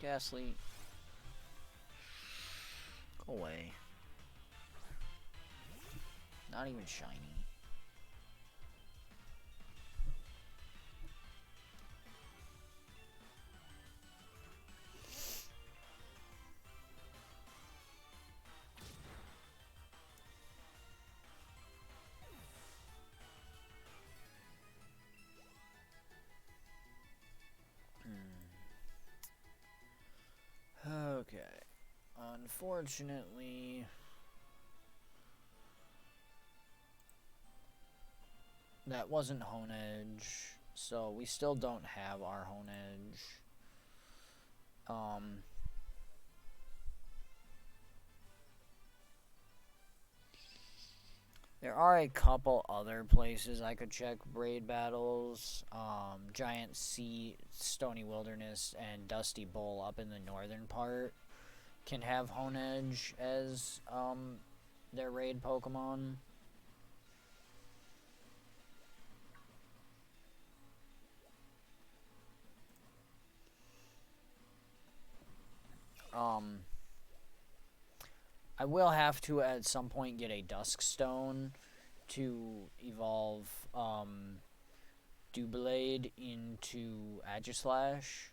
Ghastly. Go away. Not even shiny. Okay. Unfortunately, that wasn't Honedge, so we still don't have our Honedge. There are a couple other places I could check raid battles. Giant Sea, Stony Wilderness, and Dusty Bull up in the northern part can have Honedge as their raid Pokemon. I will have to at some point get a Dusk Stone to evolve Doublade into Aegislash.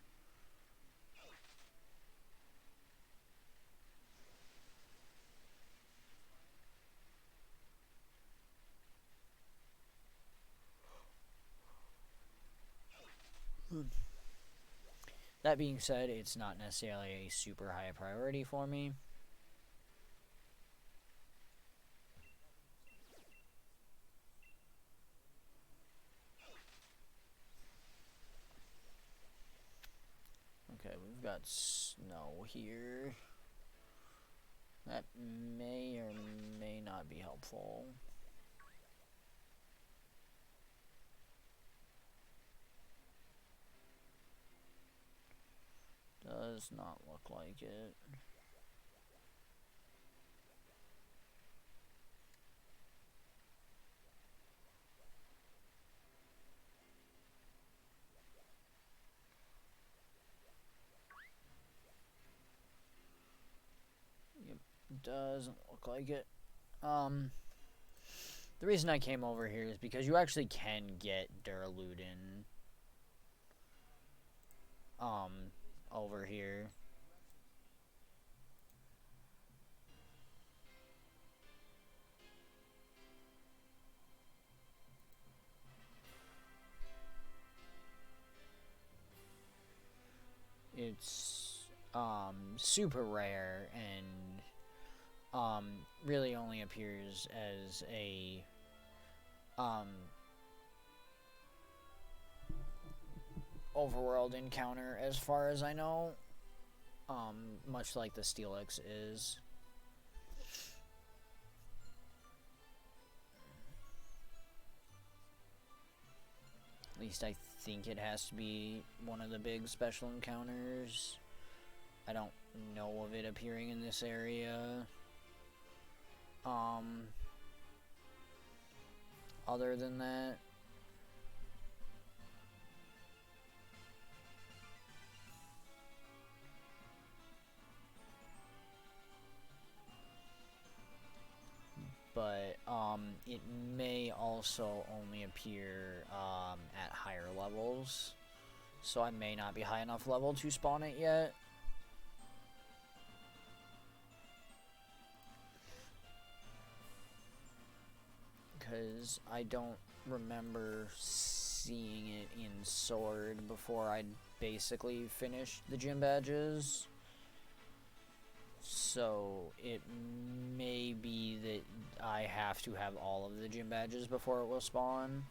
That being said, it's not necessarily a super high priority for me. Okay, we've got snow here. That may or may not be helpful. Does not look like it. Yep, doesn't look like it. The reason I came over here is because you actually can get Duraludin over here. it's super rare and really only appears as a overworld encounter as far as I know, much like the Steelix is. At least I think it has to be one of the big special encounters. I don't know of it appearing in this area. Other than that, but it may also only appear at higher levels, so I may not be high enough level to spawn it yet. Because I don't remember seeing it in Sword before I'd basically finished the gym badges. So it may be that I have to have all of the gym badges before it will spawn.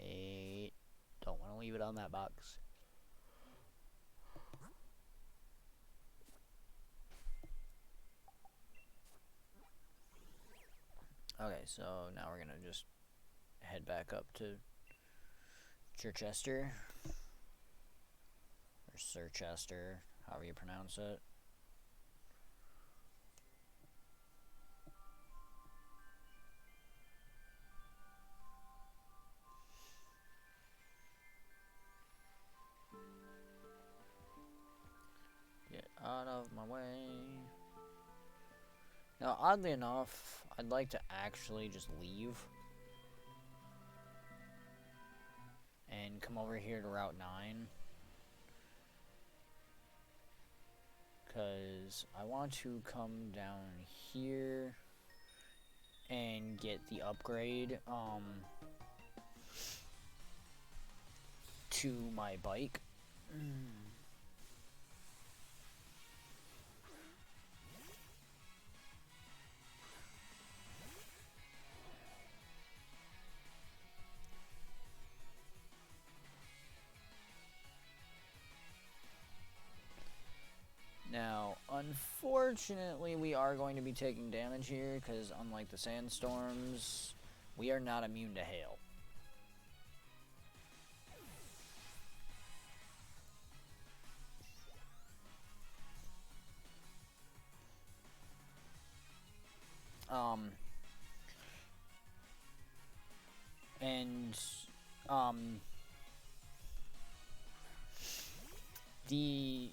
Wait, don't want to leave it on that box. Okay, so now we're gonna just head back up to Chichester, or Sirchester, however you pronounce it. Get out of my way. Now, oddly enough, I'd like to actually just leave and come over here to Route 9. Because I want to come down here and get the upgrade to my bike. Now, unfortunately, we are going to be taking damage here, because unlike the sandstorms, we are not immune to hail. The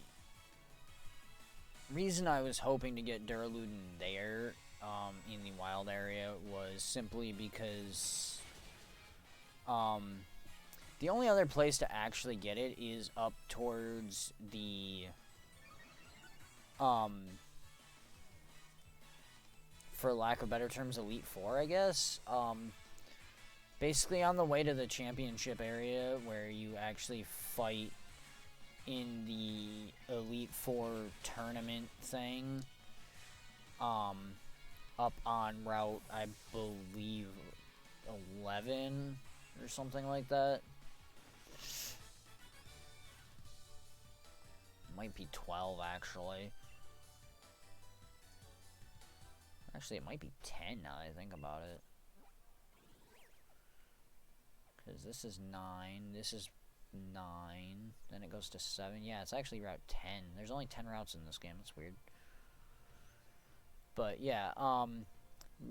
reason I was hoping to get Duraludin there, in the wild area, was simply because, the only other place to actually get it is up towards the, for lack of better terms, Elite Four, I guess. Basically on the way to the championship area where you actually fight in the Elite Four tournament thing. Up on Route, I believe, 11 or something like that. Might be 12, actually. Actually, it might be 10 now that I think about it. Because this is 9, this is 9, then it goes to 7. Yeah, it's actually Route 10. There's only 10 routes in this game. That's weird. But, yeah,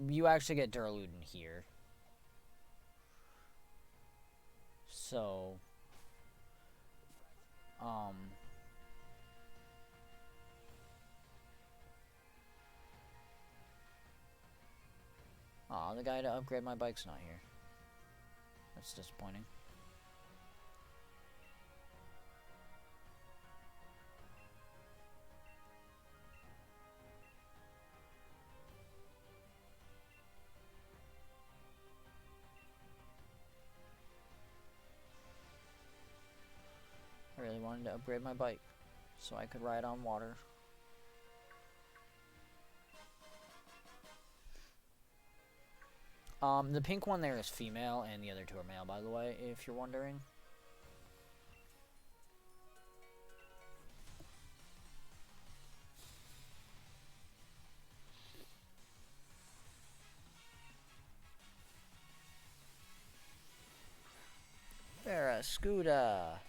you actually get Duraludin here. So, the guy to upgrade my bike's not here. That's disappointing. I really wanted to upgrade my bike so I could ride on water. The pink one there is female, and the other two are male, by the way, if you're wondering. Barracuda.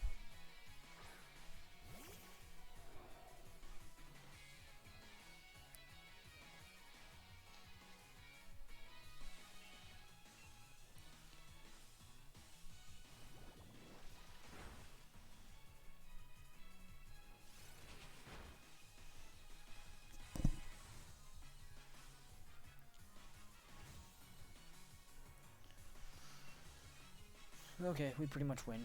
Okay, we pretty much win.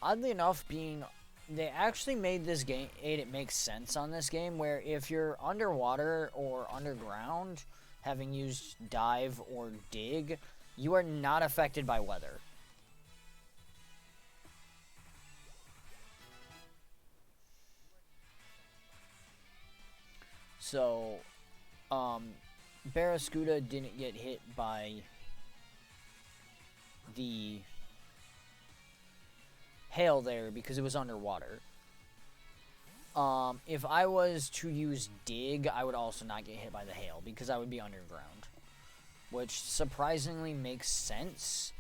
Oddly enough, they actually made this game, it makes sense on this game, where if you're underwater or underground, having used dive or dig, you are not affected by weather. So, Barracuda didn't get hit by the hail there because it was underwater. If I was to use dig, I would also not get hit by the hail because I would be underground, which surprisingly makes sense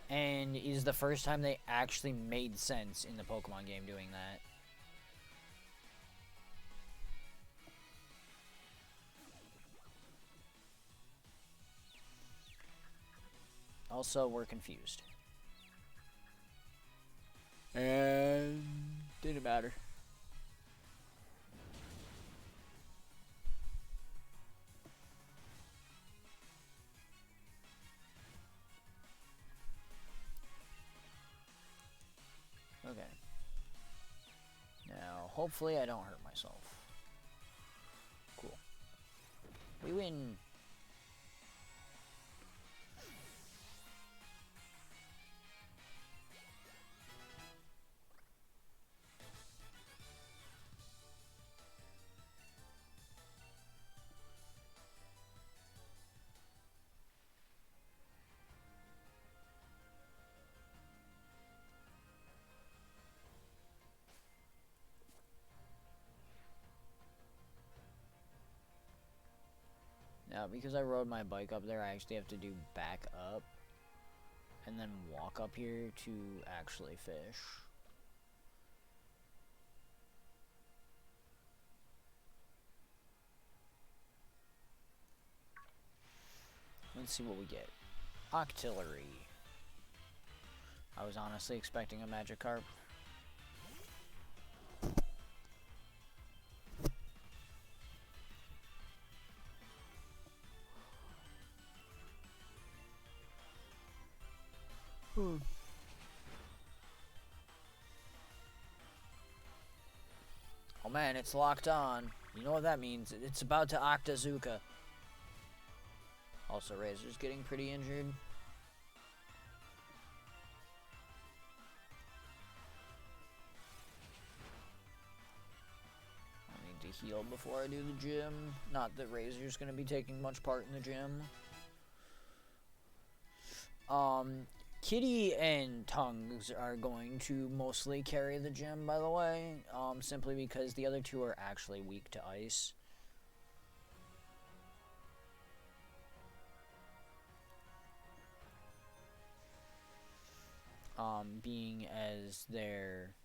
and is the first time they actually made sense in the Pokemon game doing that. Also, we're confused. And didn't matter. Okay. Now, hopefully I don't hurt myself. Cool. We win. Now, because I rode my bike up there, I actually have to do back up and then walk up here to actually fish. Let's see what we get. Octillery. I was honestly expecting a Magikarp. Oh man, it's locked on. You know what that means. It's about to Octazooka. Also, Razor's getting pretty injured. I need to heal before I do the gym. Not that Razor's going to be taking much part in the gym. Kitty and Tongues are going to mostly carry the gym, by the way, simply because the other two are actually weak to ice. Being as their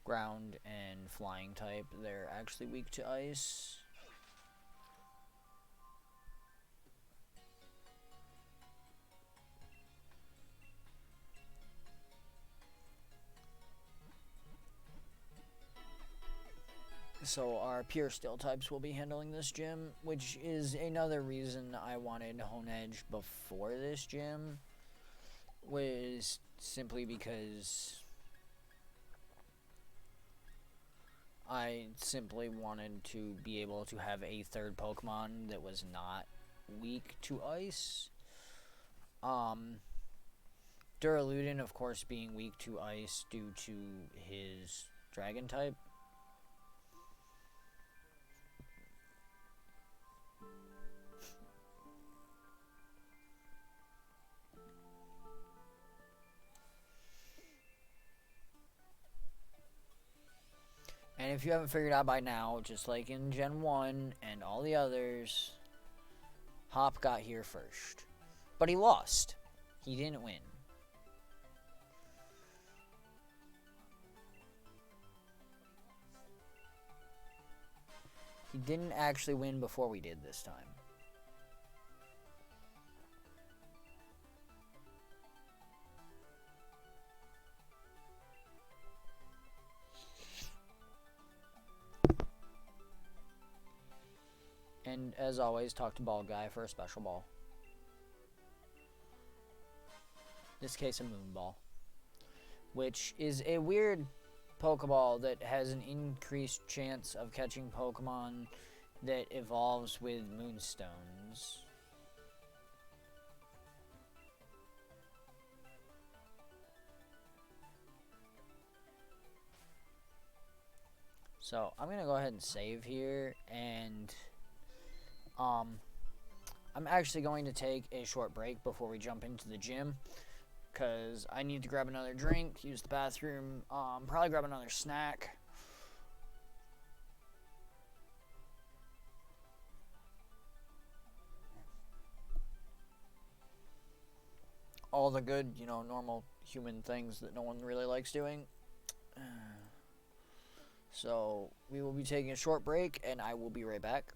ground and flying type, they're actually weak to ice. So our pure steel types will be handling this gym, which is another reason I wanted Hone Edge before this gym, was simply because I simply wanted to be able to have a third Pokemon that was not weak to ice. Duraludin, of course, being weak to ice due to his dragon type. And if you haven't figured out by now, just like in Gen 1 and all the others, Hop got here first. But he lost. He didn't win. He didn't actually win before we did this time. And as always, talk to Ball Guy for a special ball. In this case, a Moon Ball. Which is a weird Pokeball that has an increased chance of catching Pokemon that evolves with Moonstones. So I'm going to go ahead and save here, and I'm actually going to take a short break before we jump into the gym, because I need to grab another drink, use the bathroom, probably grab another snack. All the good, normal human things that no one really likes doing. So we will be taking a short break, and I will be right back.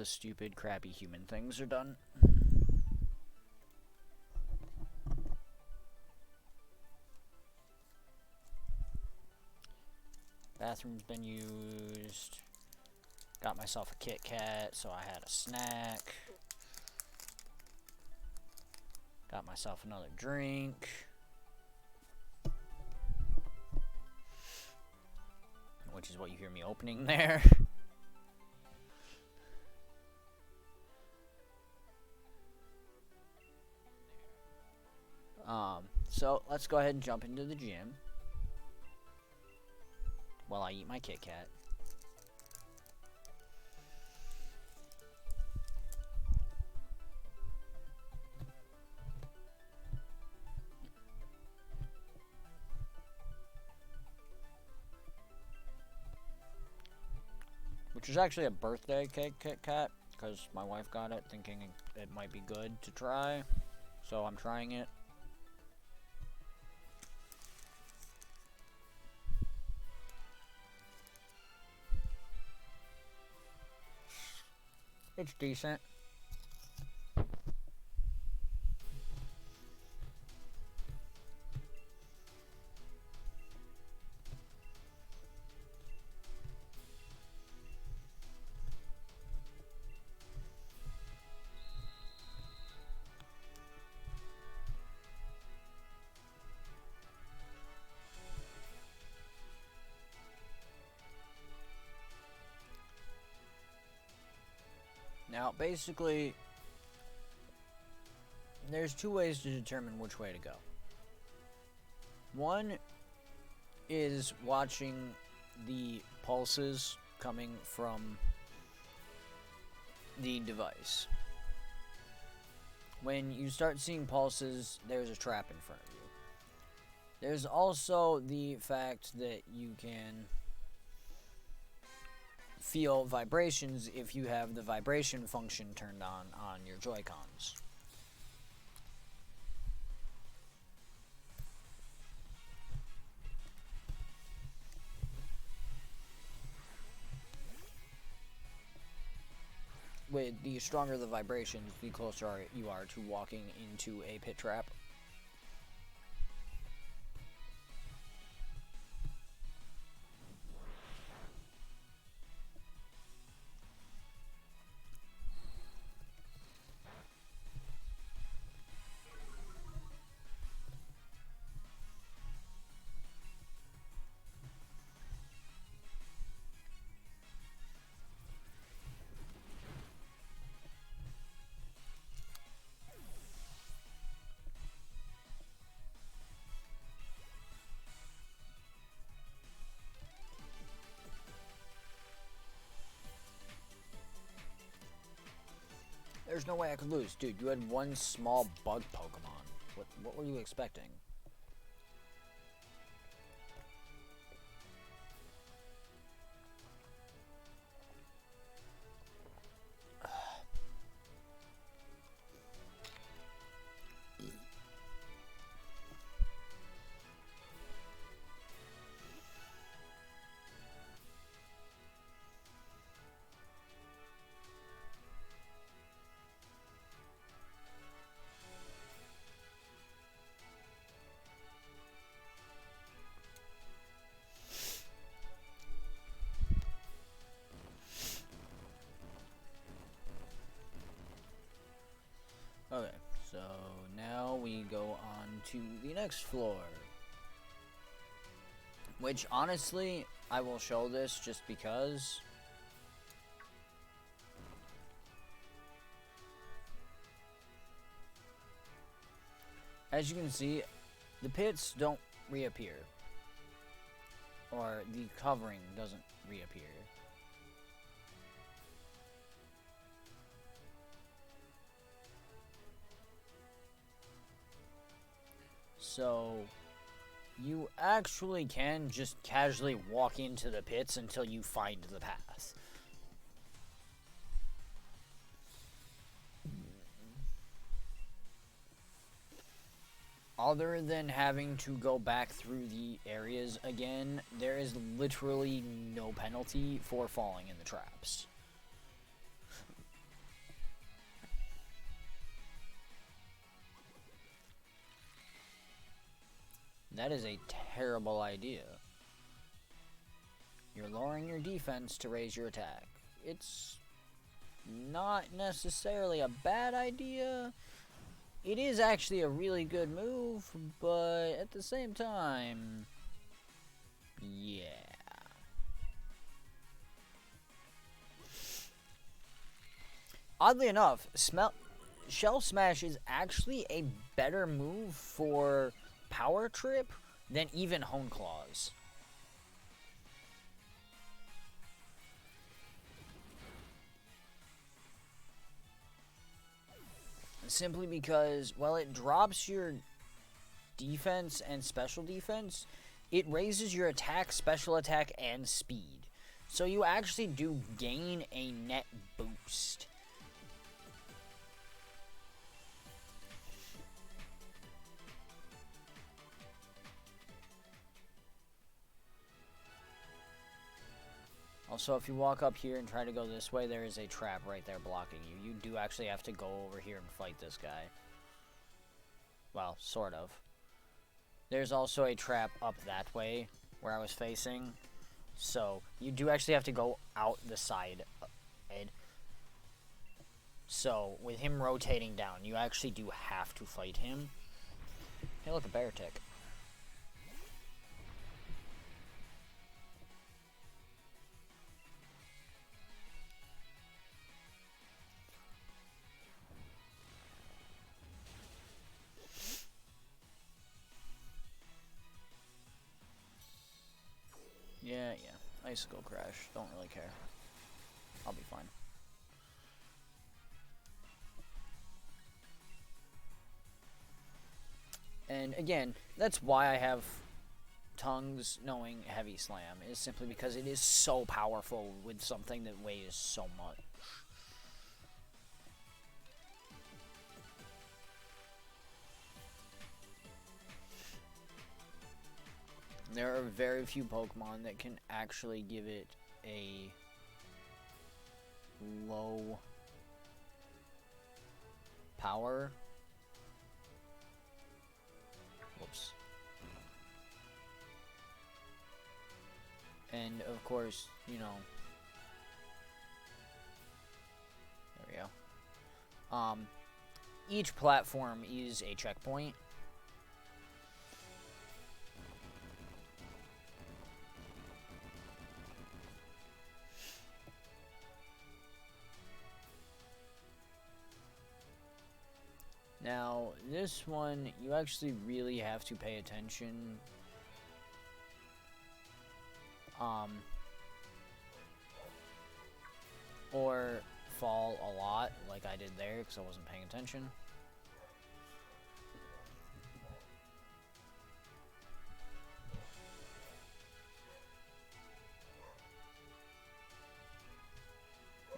the stupid, crappy human things are done. Bathroom's been used. Got myself a Kit Kat, so I had a snack. Got myself another drink. Which is what you hear me opening there. So let's go ahead and jump into the gym while I eat my Kit Kat. Which is actually a birthday cake Kit Kat, because my wife got it thinking it might be good to try. So I'm trying it. It's decent. Now, basically, there's two ways to determine which way to go. One is watching the pulses coming from the device. When you start seeing pulses, there's a trap in front of you. There's also the fact that you can feel vibrations if you have the vibration function turned on your Joy-Cons. With the stronger the vibrations, the closer you are to walking into a pit trap. There's no way I could lose. Dude, you had one small bug Pokemon. What were you expecting? Okay, so now we go on to the next floor. Which, honestly, I will show this just because. As you can see, the pits don't reappear. Or the covering doesn't reappear. So, you actually can just casually walk into the pits until you find the path. Other than having to go back through the areas again, there is literally no penalty for falling in the traps. That is a terrible idea. You're lowering your defense to raise your attack. It's not necessarily a bad idea. It is actually a really good move, but at the same time, yeah. Oddly enough, Shell Smash is actually a better move for Power Trip than even Hone Claws. Simply because, well, it drops your defense and special defense, it raises your attack, special attack, and speed. So you actually do gain a net boost. Also, if you walk up here and try to go this way, there is a trap right there blocking you. You do actually have to go over here and fight this guy. Well, sort of. There's also a trap up that way, where I was facing. So, you do actually have to go out the side. So, with him rotating down, you actually do have to fight him. Hey, look, a bear tick. Yeah. Icicle Crash. Don't really care. I'll be fine. And again, that's why I have Tongues knowing Heavy Slam, is simply because it is so powerful with something that weighs so much. There are very few Pokemon that can actually give it a low power. Whoops. And of course, you know, there we go. Each platform is a checkpoint. Now, this one, you actually really have to pay attention. Or fall a lot, like I did there, because I wasn't paying attention.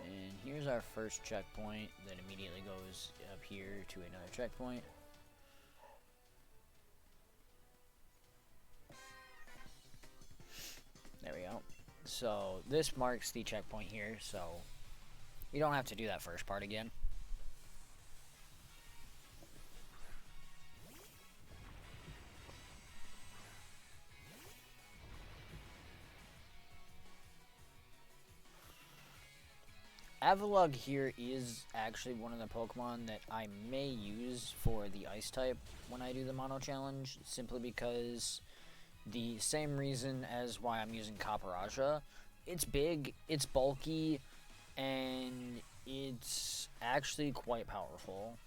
And here's our first checkpoint that immediately goes up here to another checkpoint. There we go. So this marks the checkpoint here, so you don't have to do that first part again. Avalugg here is actually one of the Pokemon that I may use for the Ice type when I do the Mono Challenge, simply because the same reason as why I'm using Copperajah. It's big, it's bulky, and it's actually quite powerful.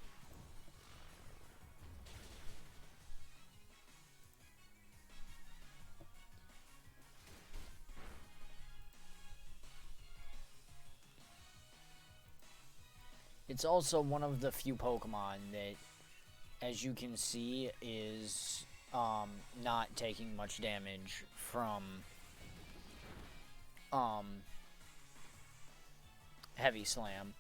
It's also one of the few Pokemon that, as you can see, is not taking much damage from Heavy Slam.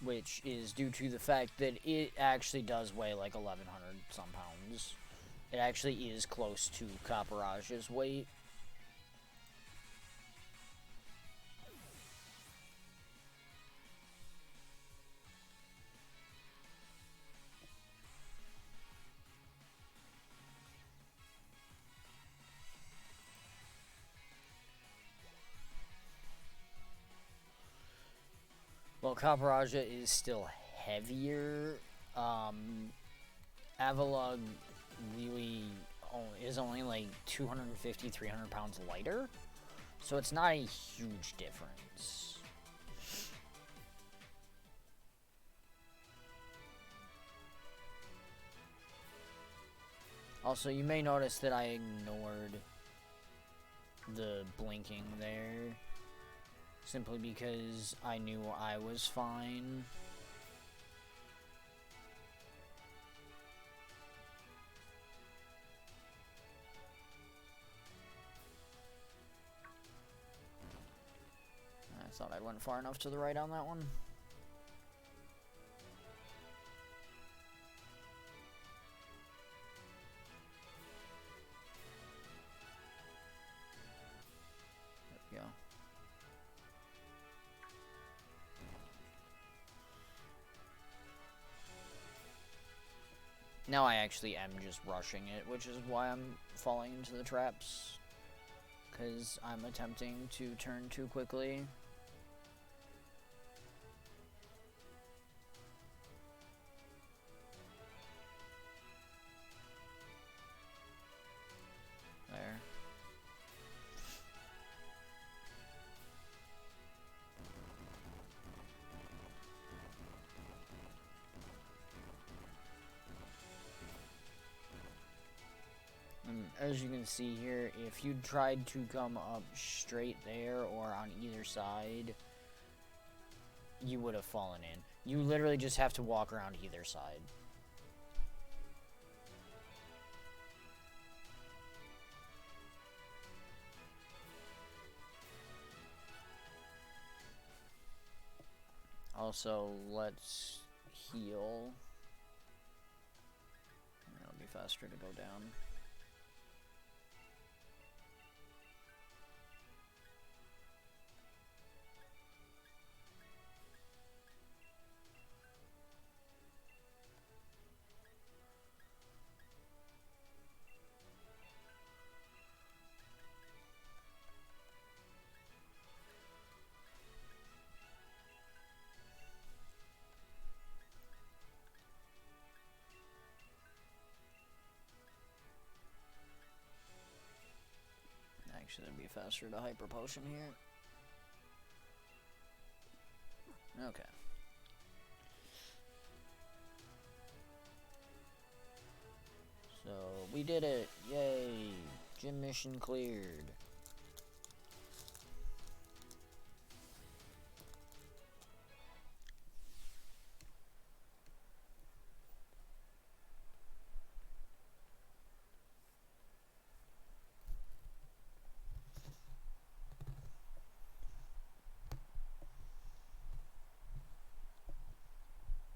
Which is due to the fact that it actually does weigh like 1,100 some pounds. It actually is close to Copperajah's weight. Caparaja is still heavier. Avalugg really is only like 250, 300 pounds lighter. So it's not a huge difference. Also, you may notice that I ignored the blinking there, simply because I knew I was fine. I thought I went far enough to the right on that one. There we go. Now I actually am just rushing it, which is why I'm falling into the traps. Because I'm attempting to turn too quickly. There. And as you can see here, if you tried to come up straight there or on either side, you would have fallen in. You literally just have to walk around either side. Also, let's heal. It'll be faster to go down. Actually, it'd be faster to hyper potion here. Okay. So, we did it! Yay! Gym mission cleared.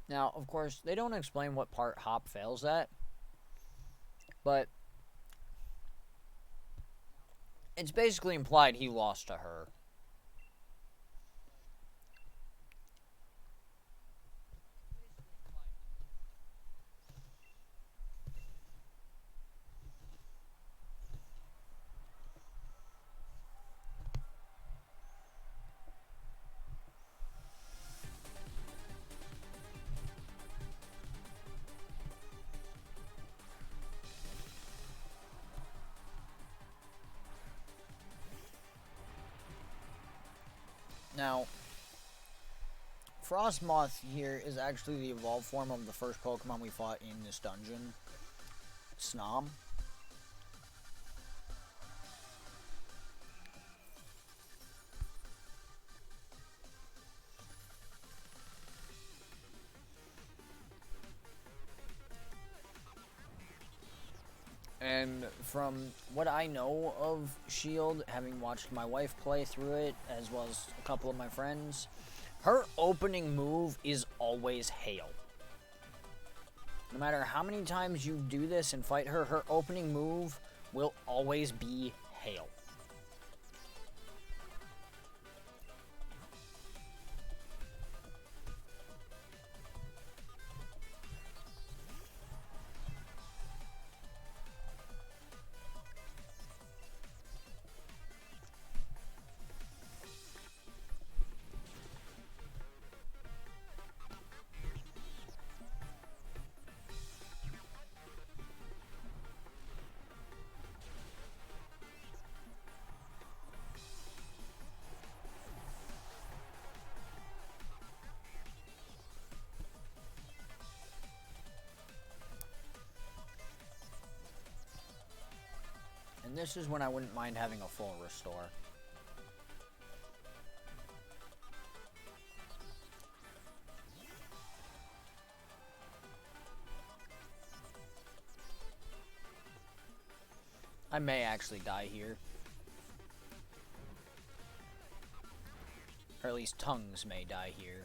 Now, of course, they don't explain what part Hop fails at, but it's basically implied he lost to her. Now, Frostmoth here is actually the evolved form of the first Pokemon we fought in this dungeon, Snom. And from what I know of Shield, having watched my wife play through it, as well as a couple of my friends, her opening move is always Hail. No matter how many times you do this and fight her, her opening move will always be Hail. And this is when I wouldn't mind having a full restore. I may actually die here. Or at least tongues may die here.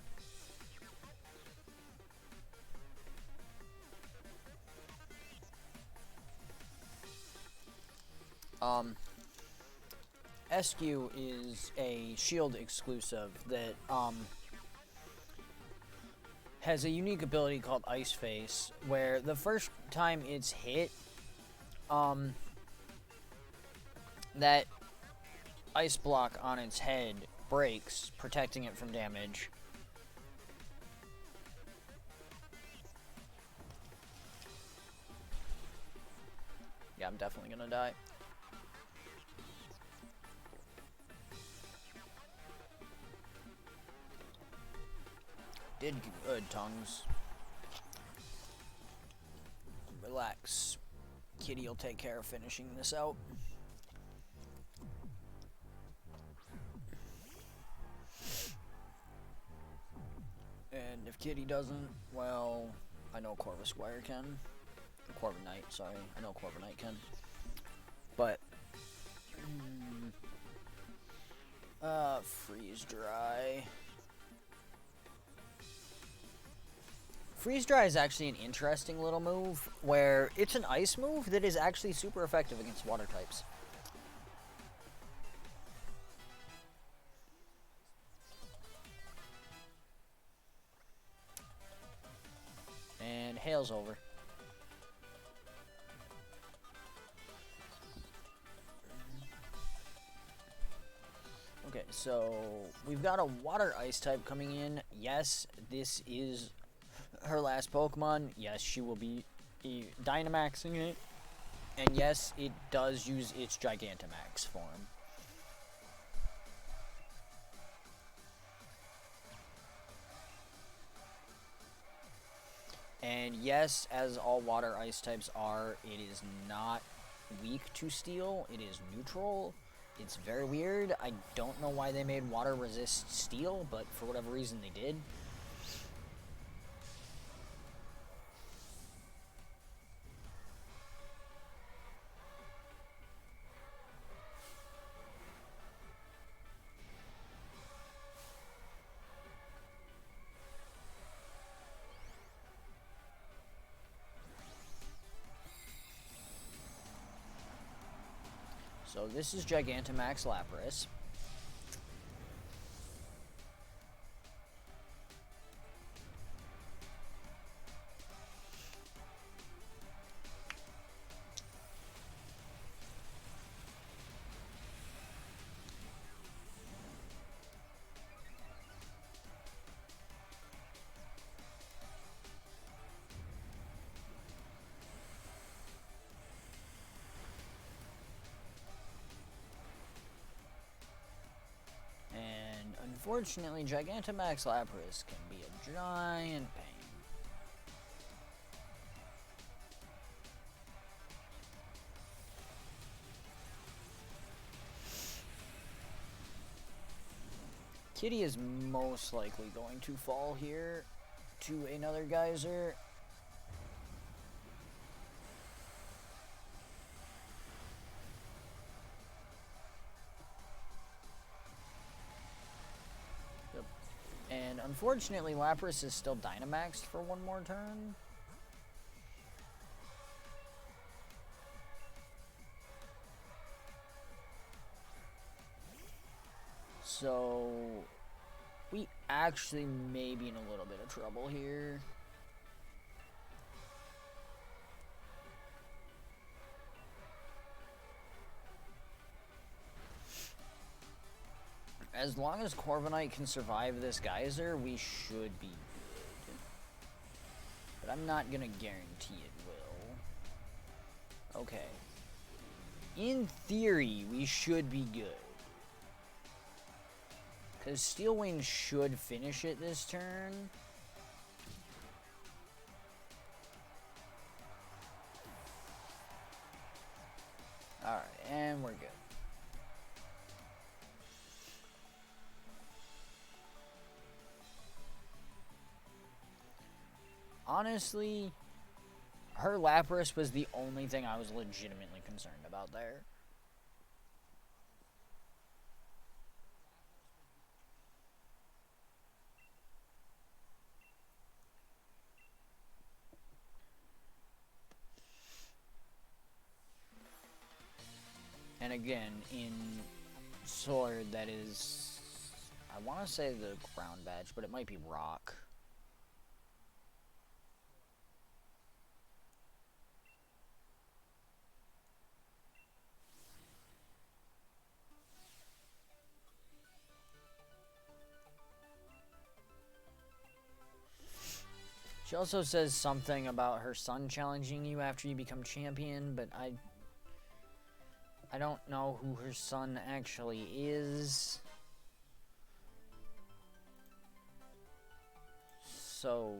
SQ is a shield exclusive that has a unique ability called Ice Face, where the first time it's hit, that ice block on its head breaks, protecting it from damage. Yeah, I'm definitely gonna die. Did good, Tongues. Relax. Kitty will take care of finishing this out. And if Kitty doesn't, well, I know Corvus Squire can. Corvin Knight, sorry. I know Corvin Knight can. But, Freeze Dry. Freeze Dry is actually an interesting little move, where it's an ice move that is actually super effective against water types. And Hail's over. Okay, so we've got a water ice type coming in. Yes, this is her last Pokemon. Yes, she will be Dynamaxing it. And yes, it does use its Gigantamax form. And yes, as all water ice types are, it is not weak to steel. It is neutral. It's very weird. I don't know why they made water resist steel, but for whatever reason they did. So this is Gigantamax Lapras. Unfortunately, Gigantamax Lapras can be a giant pain. Kitty is most likely going to fall here to another geyser. And unfortunately, Lapras is still Dynamaxed for one more turn. So we actually may be in a little bit of trouble here. As long as Corviknight can survive this geyser, we should be good. But I'm not going to guarantee it will. Okay. In theory, we should be good. Because Steel Wing should finish it this turn. Alright, And we're good. Honestly, her Lapras was the only thing I was legitimately concerned about there. And again, in Sword, that is, I want to say the ground badge, but it might be rock. She also says something about her son challenging you after you become champion, but I don't know who her son actually is. So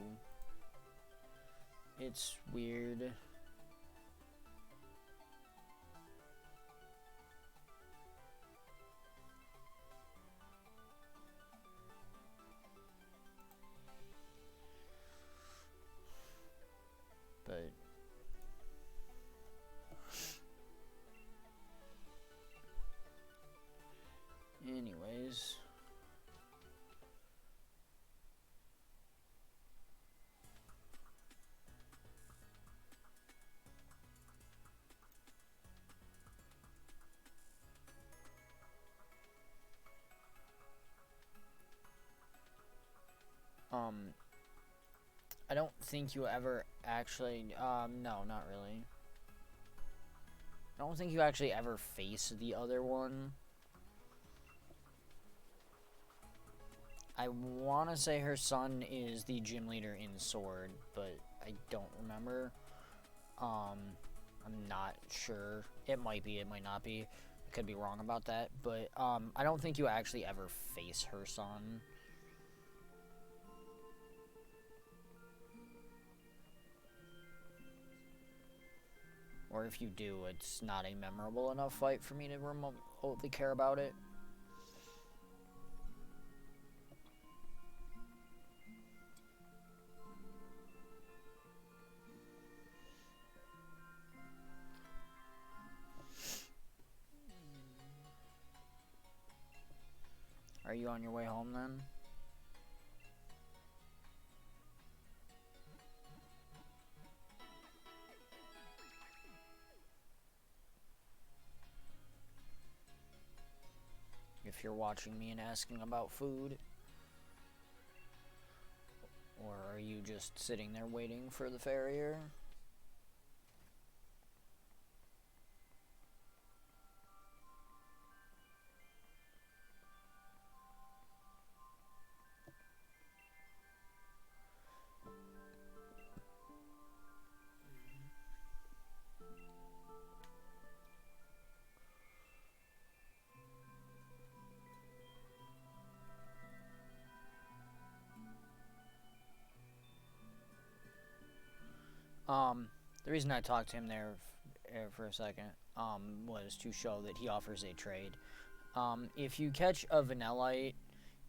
it's weird. But anyways, I don't think you ever actually, no, not really. I don't think you actually ever face the other one. I want to say her son is the gym leader in Sword, but I don't remember. I'm not sure. It might be, it might not be. I could be wrong about that, but I don't think you actually ever face her son. Or if you do, it's not a memorable enough fight for me to remotely care about it. Are you on your way home then? If you're watching me and asking about food. Or are you just sitting there waiting for the farrier? The reason I talked to him there for a second, was to show that he offers a trade. If you catch a Vanillite,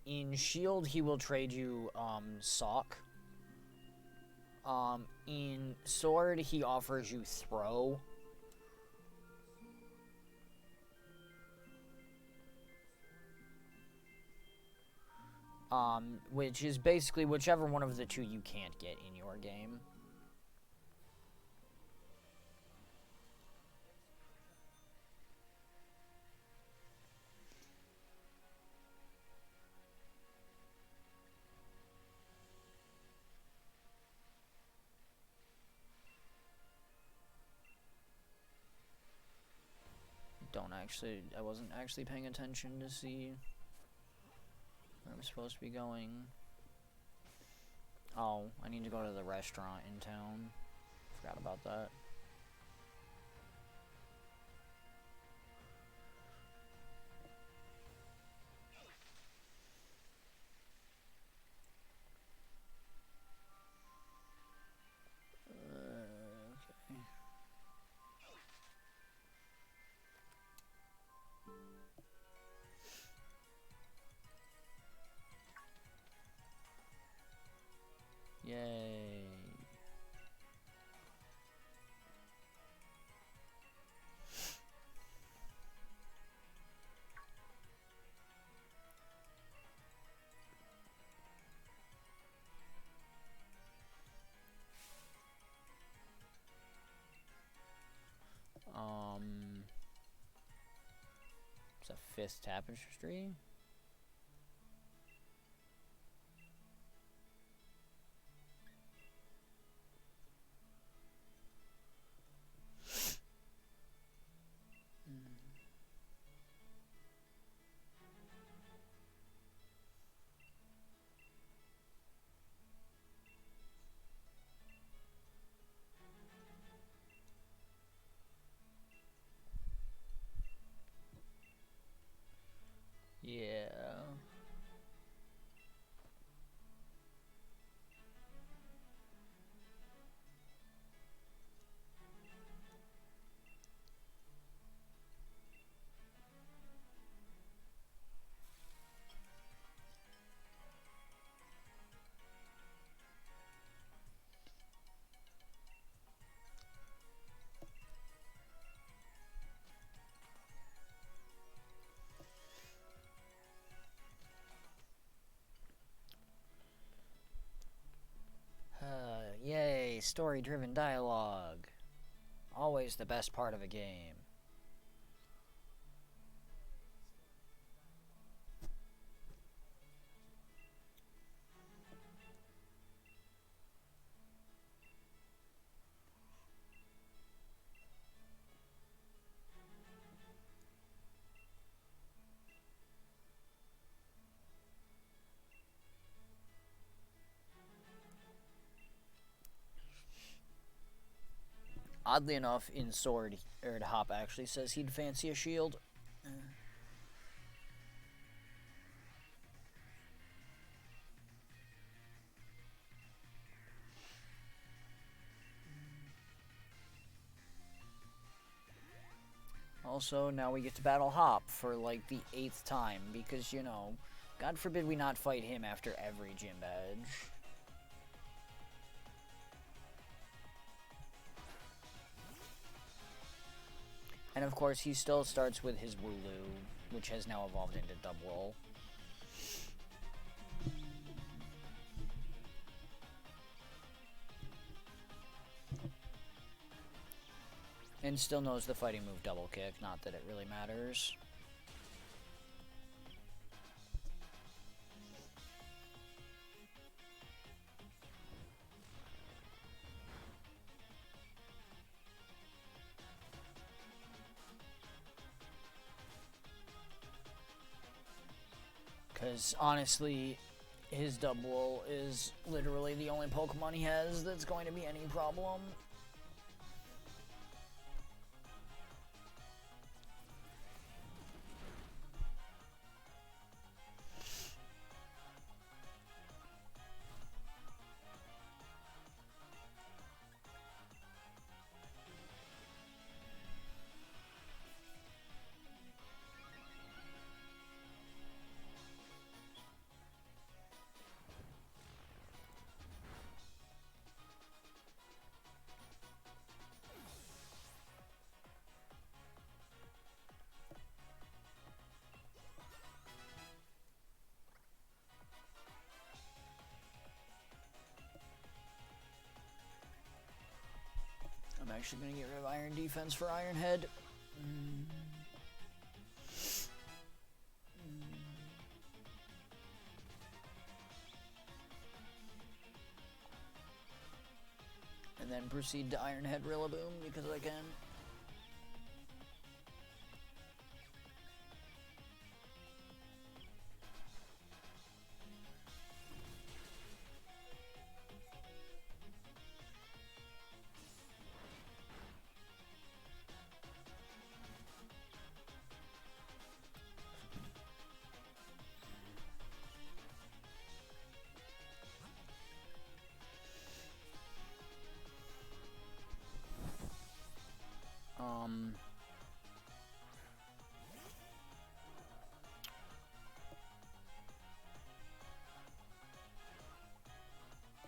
in Shield he will trade you, Sock. In Sword he offers you Throw. Which is basically whichever one of the two you can't get in your game. I wasn't actually paying attention to see where I'm supposed to be going. Oh, I need to go to the restaurant in town. Forgot about that. Okay. fifth tapestry. Yeah. Yay, story-driven dialogue. Always the best part of a game. Oddly enough, in Sword, Hop actually says he'd fancy a shield. Also, now we get to battle Hop for like the 8th time because, you know, God forbid we not fight him after every gym badge. And of course, he still starts with his Wooloo, which has now evolved into Dubwool. And still knows the fighting move Double Kick, not that it really matters. Because honestly, his Dubwool is literally the only Pokemon he has that's going to be any problem. I'm actually going to get rid of Iron Defense for Iron Head. And then proceed to Iron Head Rillaboom because I can.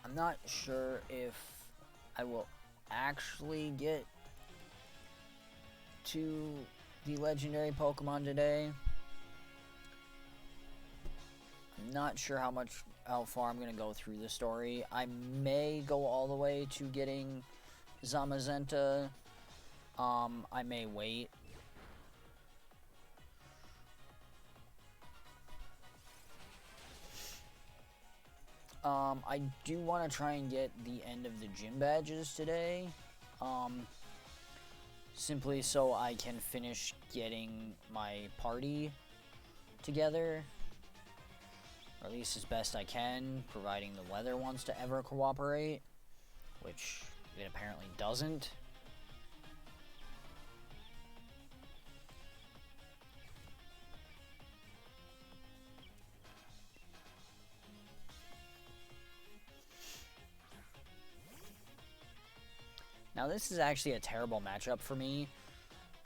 I'm not sure if I will actually get to the legendary Pokemon today. I'm not sure how far I'm going to go through the story. I may go all the way to getting Zamazenta. I may wait. I do want to try and get the end of the gym badges today. Simply so I can finish getting my party together. Or at least as best I can, providing the weather wants to ever cooperate. Which it apparently doesn't. Now this is actually a terrible matchup for me,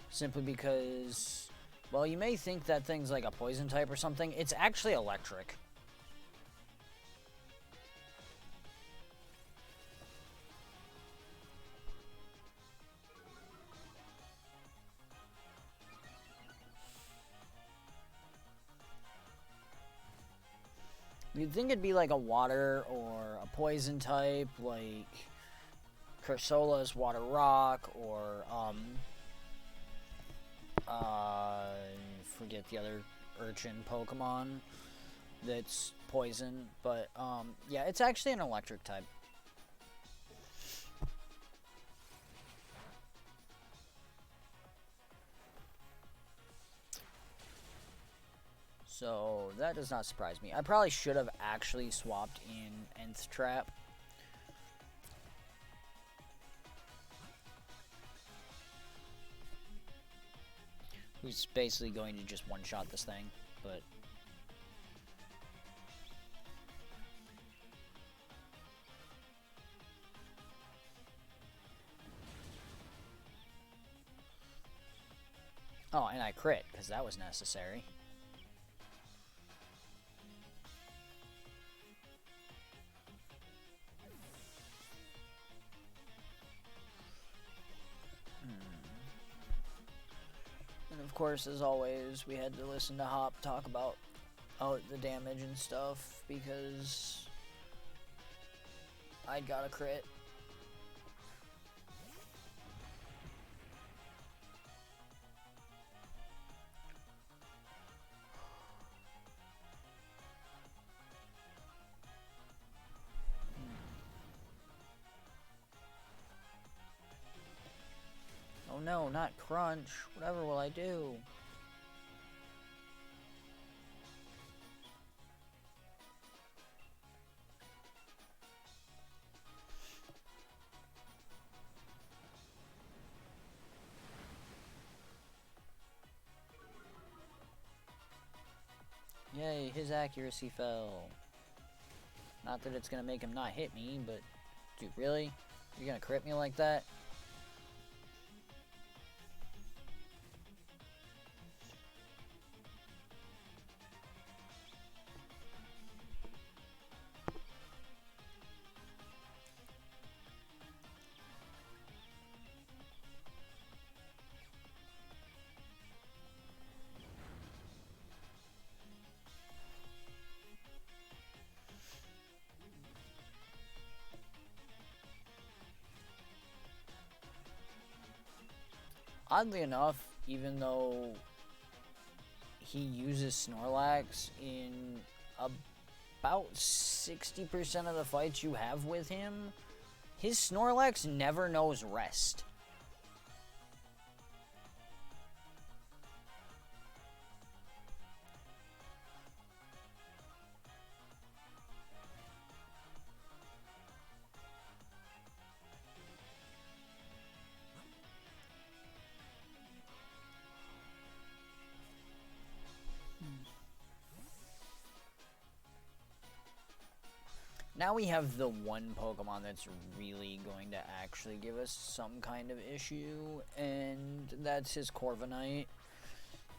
simply because, well, you may think that thing's like a poison type or something. It's actually electric. You'd think it'd be like a water or a poison type, like Cursola's Water Rock, or, forget the other urchin Pokemon that's poison, but, yeah, it's actually an electric type. So, that does not surprise me. I probably should have actually swapped in Nth Trap. Who's basically going to just one-shot this thing, but... Oh, and I crit, because that was necessary. And of course, as always, we had to listen to Hop talk about the damage and stuff, because I got a crit. Oh no, not Crunch. Whatever will I do? Yay, his accuracy fell. Not that it's gonna make him not hit me, but... Dude, really? You're gonna crit me like that? Oddly enough, even though he uses Snorlax in about 60% of the fights you have with him, his Snorlax never knows rest. Now we have the one Pokemon that's really going to actually give us some kind of issue, and that's his Corviknight.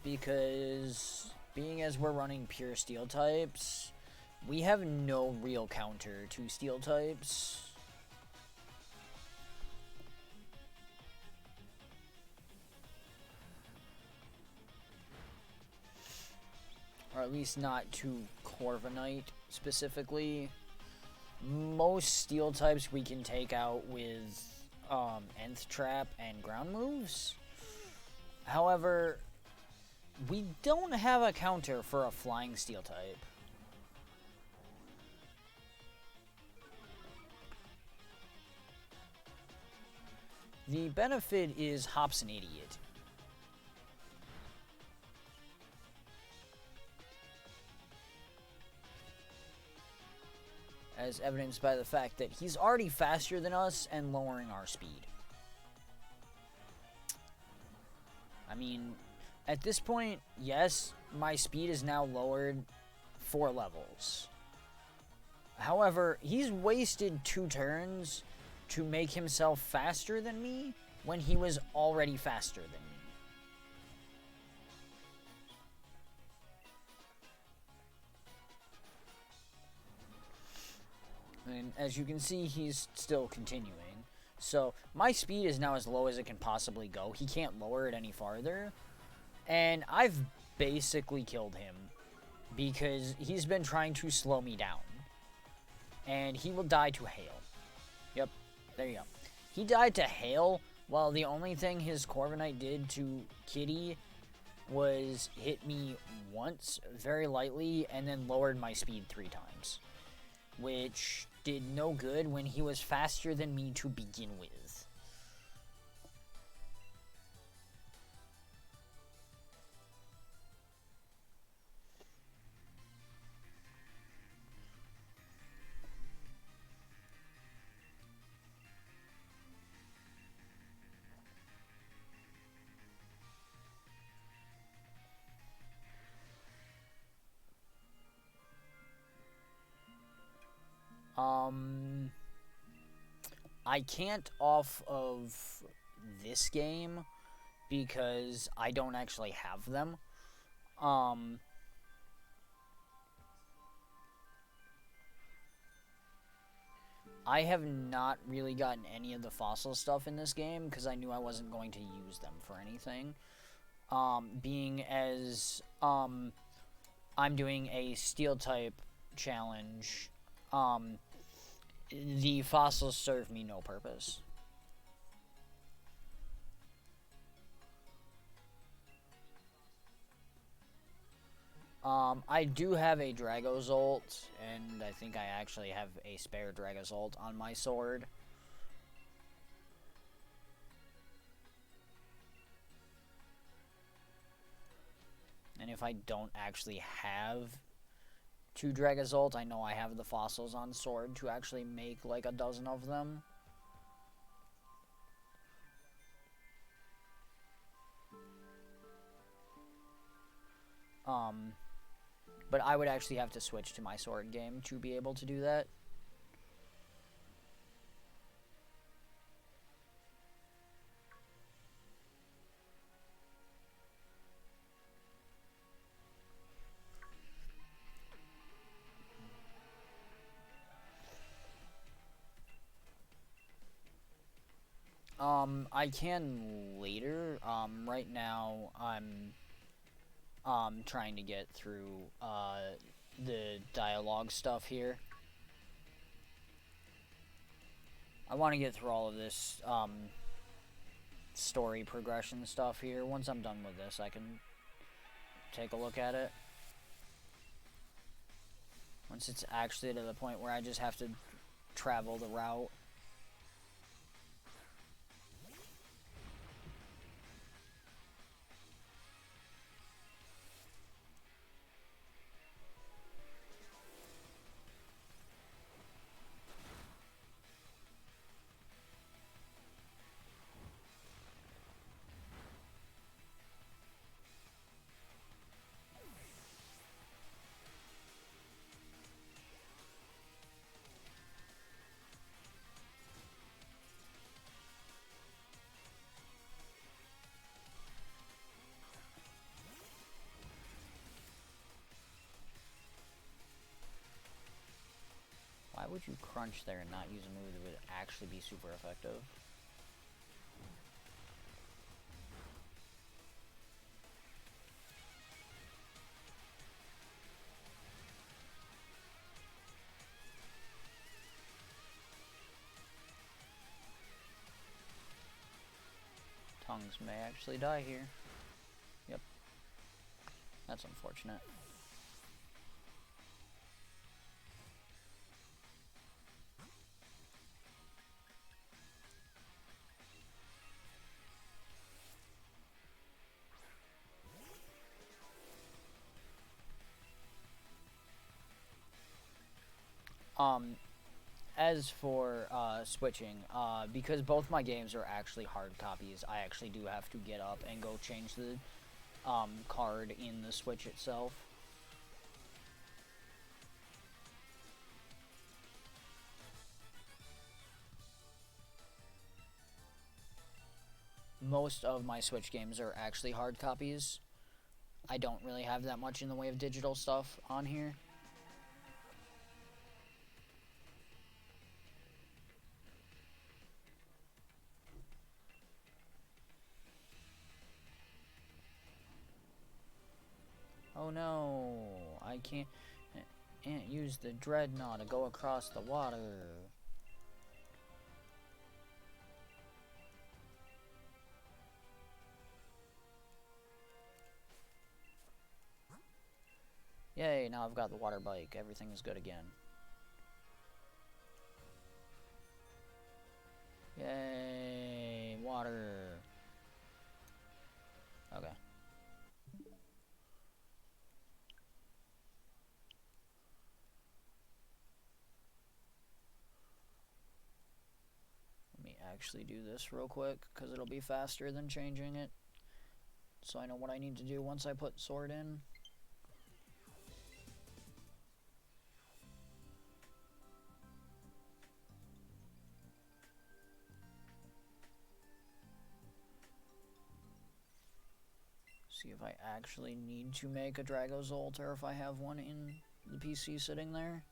Because, being as we're running pure Steel types, we have no real counter to Steel types. Or at least not to Corviknight specifically. Most Steel types we can take out with Nth Trap and ground moves. However, we don't have a counter for a flying Steel type. The benefit is Hop's an idiot. As evidenced by the fact that he's already faster than us and lowering our speed. I mean, at this point, yes, my speed is now lowered 4 levels. However, he's wasted 2 turns to make himself faster than me when he was already faster than me. And as you can see, he's still continuing. So my speed is now as low as it can possibly go. He can't lower it any farther. And I've basically killed him because he's been trying to slow me down. And he will die to hail. Yep, there you go. He died to hail, while the only thing his Corviknight did to Kitty was hit me once, very lightly, and then lowered my speed 3 times. Which did no good when he was faster than me to begin with. I can't off of this game because I don't actually have them. I have not really gotten any of the fossil stuff in this game because I knew I wasn't going to use them for anything. Being as I'm doing a steel type challenge, the fossils serve me no purpose. I do have a Dragozolt, and I think I actually have a spare Dragozolt on my sword. And if I don't actually have 2 Dragozolt, I know I have the fossils on sword to actually make like a dozen of them. But I would actually have to switch to my sword game to be able to do that. I can later. Right now I'm trying to get through the dialogue stuff here. I want to get through all of this story progression stuff here. Once I'm done with this, I can take a look at it. Once it's actually to the point where I just have to travel the route. Why would you crunch there and not use a move that would actually be super effective? Tongues may actually die here. Yep. That's unfortunate. Um, as for switching, because both my games are actually hard copies, I actually do have to get up and go change the card in the Switch itself. Most of my Switch games are actually hard copies. I don't really have that much in the way of digital stuff on here. Oh no, I can't use the dreadnought to go across the water. Yay, now I've got the water bike. Everything is good again. Yay, water. Okay. Let me actually do this real quick, because it'll be faster than changing it. So I know what I need to do once I put sword in. See if I actually need to make a Dragozolt, or if I have one in the PC sitting there.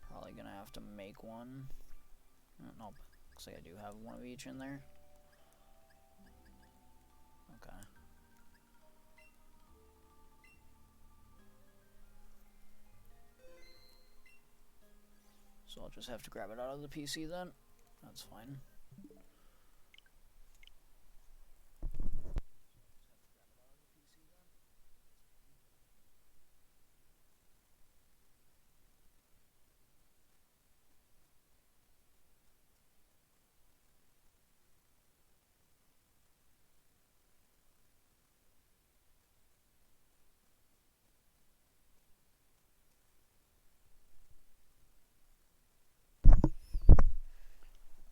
Probably gonna have to make one. No, looks like I do have one of each in there. Okay. So I'll just have to grab it out of the PC then. That's fine.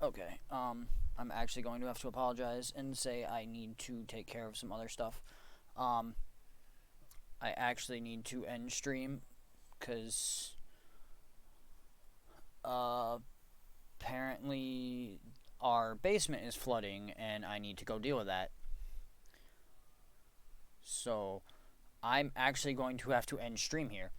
Okay, I'm actually going to have to apologize and say I need to take care of some other stuff. I actually need to end stream, because, apparently our basement is flooding, and I need to go deal with that. So, I'm actually going to have to end stream here.